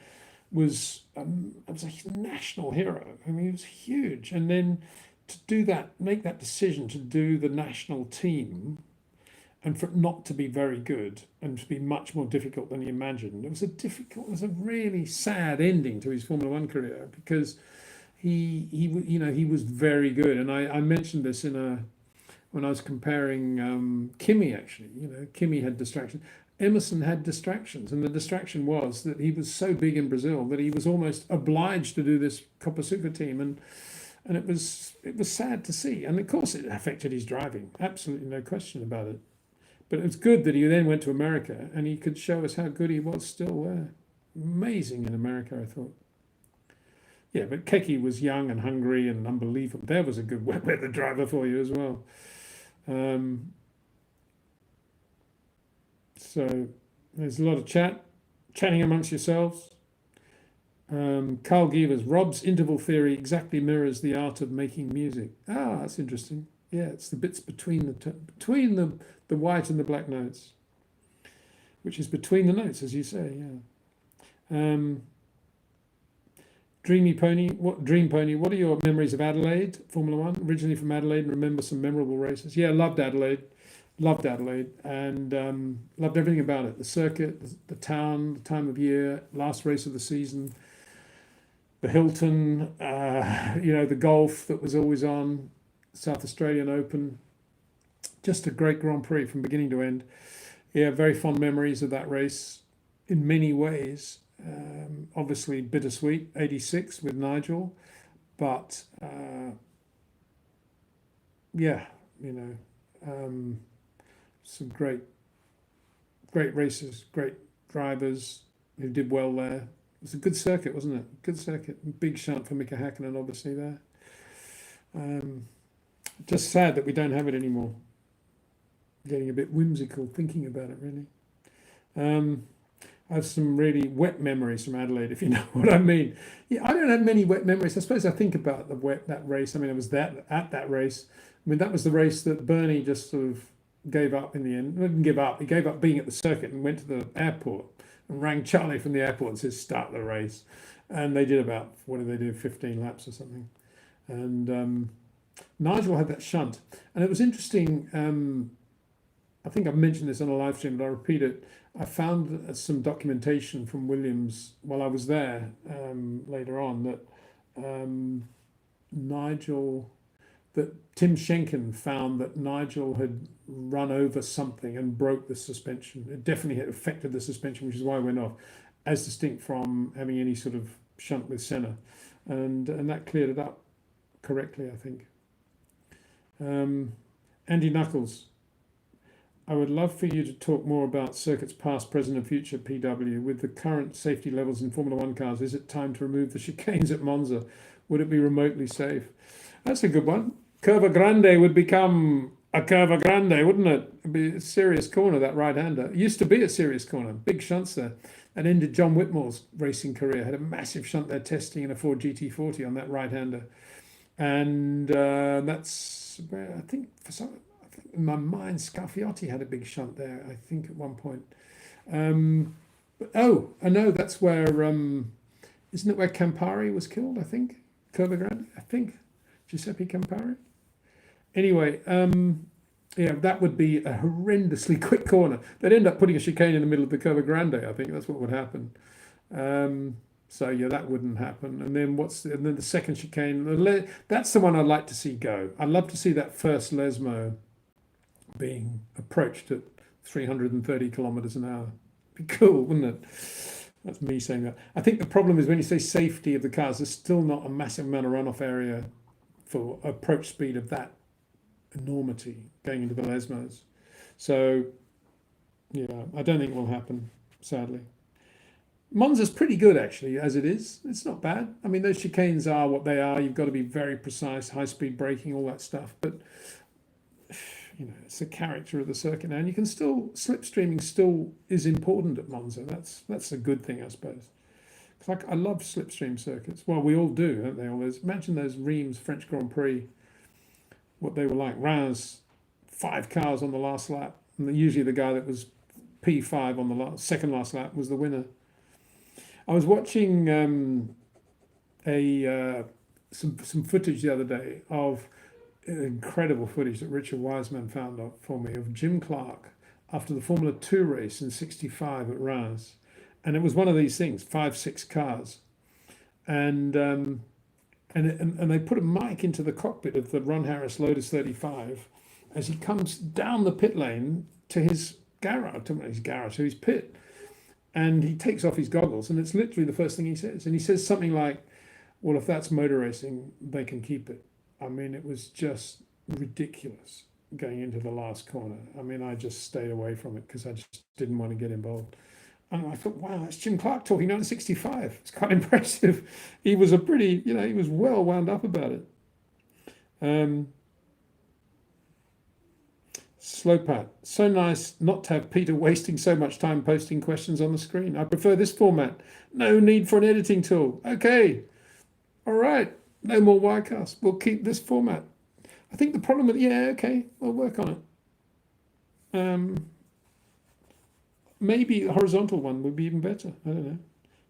was a national hero. I mean, he was huge. And then to do that, make that decision to do the national team, and for it not to be very good and to be much more difficult than he imagined. It was a really sad ending to his Formula One career, because he was very good. And I mentioned this when I was comparing Kimi, actually. Kimi had distractions. Emerson had distractions, and the distraction was that he was so big in Brazil that he was almost obliged to do this Kopasuka team, and it was sad to see. And of course it affected his driving, absolutely no question about it. But it was good that he then went to America and he could show us how good he was still there. Amazing in America, I thought. Yeah, but Keke was young and hungry and unbelievable. There was a good weather driver for you as well. So there's a lot of chatting amongst yourselves. Carl Givers, Rob's interval theory exactly mirrors the art of making music. Ah, that's interesting. Yeah, it's the bits between the white and the black notes, which is between the notes, as you say. Yeah. Dream Pony? What are your memories of Adelaide Formula One? Originally from Adelaide, and remember some memorable races. Yeah, loved Adelaide, and loved everything about it. The circuit, the town, the time of year, last race of the season, the Hilton, the golf that was always on, South Australian Open. Just a great Grand Prix from beginning to end. Yeah, very fond memories of that race in many ways. Obviously bittersweet, 86 with Nigel, but yeah, some great races, great drivers who did well there. It was a good circuit, wasn't it? Good circuit. Big shunt for Mika Hakkinen, obviously there. Just sad that we don't have it anymore. Getting a bit whimsical thinking about it, really. I have some really wet memories from Adelaide, if you know what I mean. Yeah, I don't have many wet memories. I suppose I think about that race. I mean, I was at that race. I mean, that was the race that Bernie just sort of gave up in the end. He didn't give up. He gave up being at the circuit and went to the airport and rang Charlie from the airport and said, "Start the race." And they did about, what did they do, 15 laps or something. And Nigel had that shunt. And it was interesting. I think I've mentioned this on a live stream, but I'll repeat it. I found some documentation from Williams while I was there later on that Tim Schenken found that Nigel had run over something and broke the suspension. It definitely had affected the suspension, which is why it went off, as distinct from having any sort of shunt with Senna. And that cleared it up correctly, I think. Andy Knuckles. I would love for you to talk more about circuits past, present and future PW. With the current safety levels in Formula One cars, is it time to remove the chicanes at Monza? Would it be remotely safe? That's a good one. Curva Grande would become a Curva Grande, wouldn't it? It'd be a serious corner, that right-hander. It used to be a serious corner, big shunts there. And ended John Whitmore's racing career. Had a massive shunt there testing in a Ford GT40 on that right-hander. And that's where I think in my mind, Scarfiotti had a big shunt there, I think, at one point. I know that's where, isn't it where Campari was killed, I think? Curva Grande, I think. Giuseppe Campari. Anyway, that would be a horrendously quick corner. They'd end up putting a chicane in the middle of the Curva Grande, I think. That's what would happen. That wouldn't happen. And then the second chicane, that's the one I'd like to see go. I'd love to see that first Lesmo being approached at 330 kilometers an hour. Be cool, wouldn't it? That's me saying that. I think the problem is when you say safety of the cars, there's still not a massive amount of runoff area for approach speed of that enormity going into the Lesmos. So, yeah, I don't think it will happen, sadly. Monza's pretty good, actually, as it is. It's not bad. I mean, those chicanes are what they are. You've got to be very precise, high-speed braking, all that stuff. But it's the character of the circuit now, and you can still, slipstreaming still is important at Monza. That's a good thing, I suppose. Because I love slipstream circuits. Well, we all do, don't they? Always imagine those Reims French Grand Prix, what they were like. Reims, 5 cars on the last lap, and usually the guy that was P5 on the second last lap was the winner. I was watching some footage the other day of incredible footage that Richard Wiseman found out for me of Jim Clark after the Formula 2 race in '65 at Reims. And it was one of these things, 5-6 cars. And they put a mic into the cockpit of the Ron Harris Lotus 35 as he comes down the pit lane to his garage, to his pit. And he takes off his goggles, and it's literally the first thing he says. And he says something like, well, if that's motor racing, they can keep it. I mean, it was just ridiculous going into the last corner. I mean, I just stayed away from it because I just didn't want to get involved. And I thought, wow, that's Jim Clark talking down to 65. It's quite impressive. He was he was well wound up about it. Slowpat, so nice not to have Peter wasting so much time posting questions on the screen. I prefer this format. No need for an editing tool. Okay. All right. No more Wirecasts. We'll keep this format. I think the problem with, we'll work on it. Maybe the horizontal one would be even better. I don't know.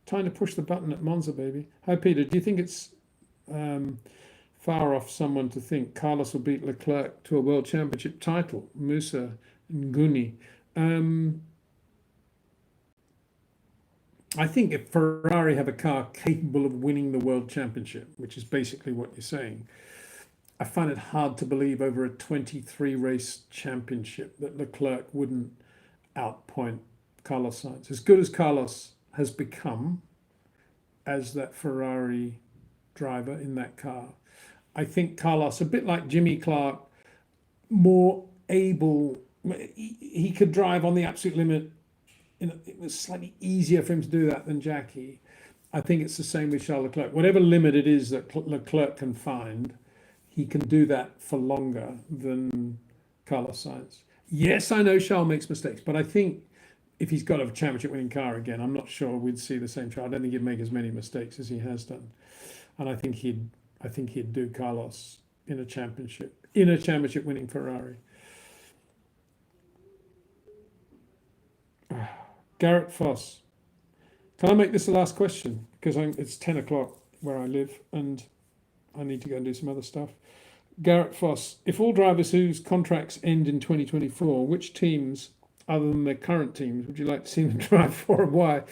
Time to push the button at Monza, baby. Hi, Peter. Do you think it's far off someone to think Carlos will beat Leclerc to a world championship title? Musa and Guni. I think if Ferrari have a car capable of winning the world championship, which is basically what you're saying, I find it hard to believe over a 23 race championship that Leclerc wouldn't outpoint Carlos Sainz. As good as Carlos has become as that Ferrari driver in that car, I think Carlos, a bit like Jimmy Clark, more able, he could drive on the absolute limit. It was slightly easier for him to do that than Jackie. I think it's the same with Charles Leclerc. Whatever limit it is that Leclerc can find, he can do that for longer than Carlos Sainz. Yes, I know Charles makes mistakes, but I think if he's got a championship winning car again, I'm not sure we'd see the same Charles. I don't think he'd make as many mistakes as he has done. And I think he'd do Carlos in a championship winning Ferrari. Garrett Foss. Can I make this the last question? Because it's 10 o'clock where I live and I need to go and do some other stuff. Garrett Foss. If all drivers whose contracts end in 2024, which teams, other than their current teams, would you like to see them drive for and why?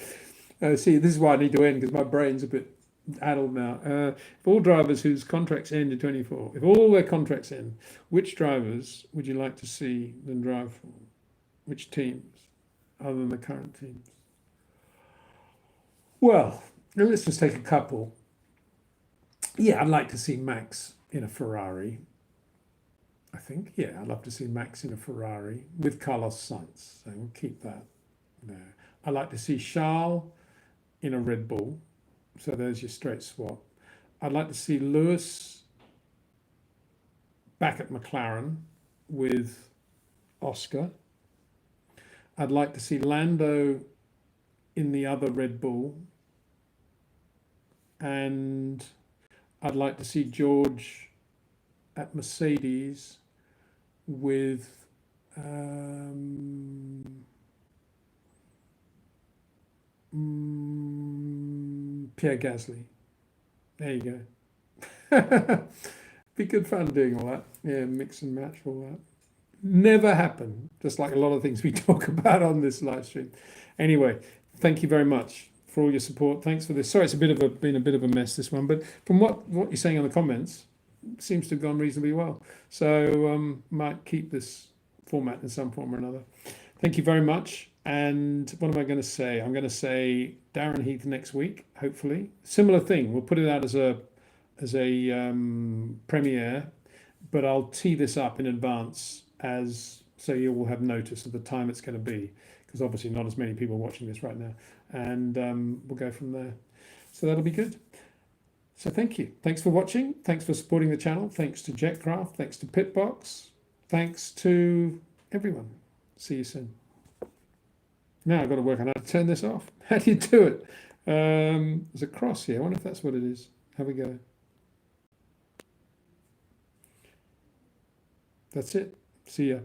See, this is why I need to end because my brain's a bit addled now. If all drivers whose contracts end in 24, if all their contracts end, which drivers would you like to see them drive for? Which teams? Other than the current teams. Well, let's just take a couple. Yeah, I'd like to see Max in a Ferrari. I think, yeah, I'd love to see Max in a Ferrari with Carlos Sainz. So we'll keep that there. I'd like to see Charles in a Red Bull. So there's your straight swap. I'd like to see Lewis back at McLaren with Oscar. I'd like to see Lando in the other Red Bull. And I'd like to see George at Mercedes with Pierre Gasly. There you go. Be good fun doing all that. Yeah, mix and match all that. Never happen, just like a lot of things we talk about on this live stream. Anyway, thank you very much for all your support. Thanks for this. Sorry, it's been a bit of a mess, this one, but from what you're saying in the comments, it seems to have gone reasonably well. So might keep this format in some form or another. Thank you very much. And what am I going to say? I'm going to say Darren Heath next week, hopefully. Similar thing. We'll put it out as a premiere, but I'll tee this up in advance so you will have notice of the time it's going to be, because obviously not as many people watching this right now, and we'll go from there. So that'll be good. So thank you. Thanks for watching. Thanks for supporting the channel. Thanks to Jetcraft. Thanks to Pitbox. Thanks to everyone. See you soon. Now I've got to work on how to turn this off. How do you do it? There's a cross here. I wonder if that's what it is. Have a go. That's it. See ya.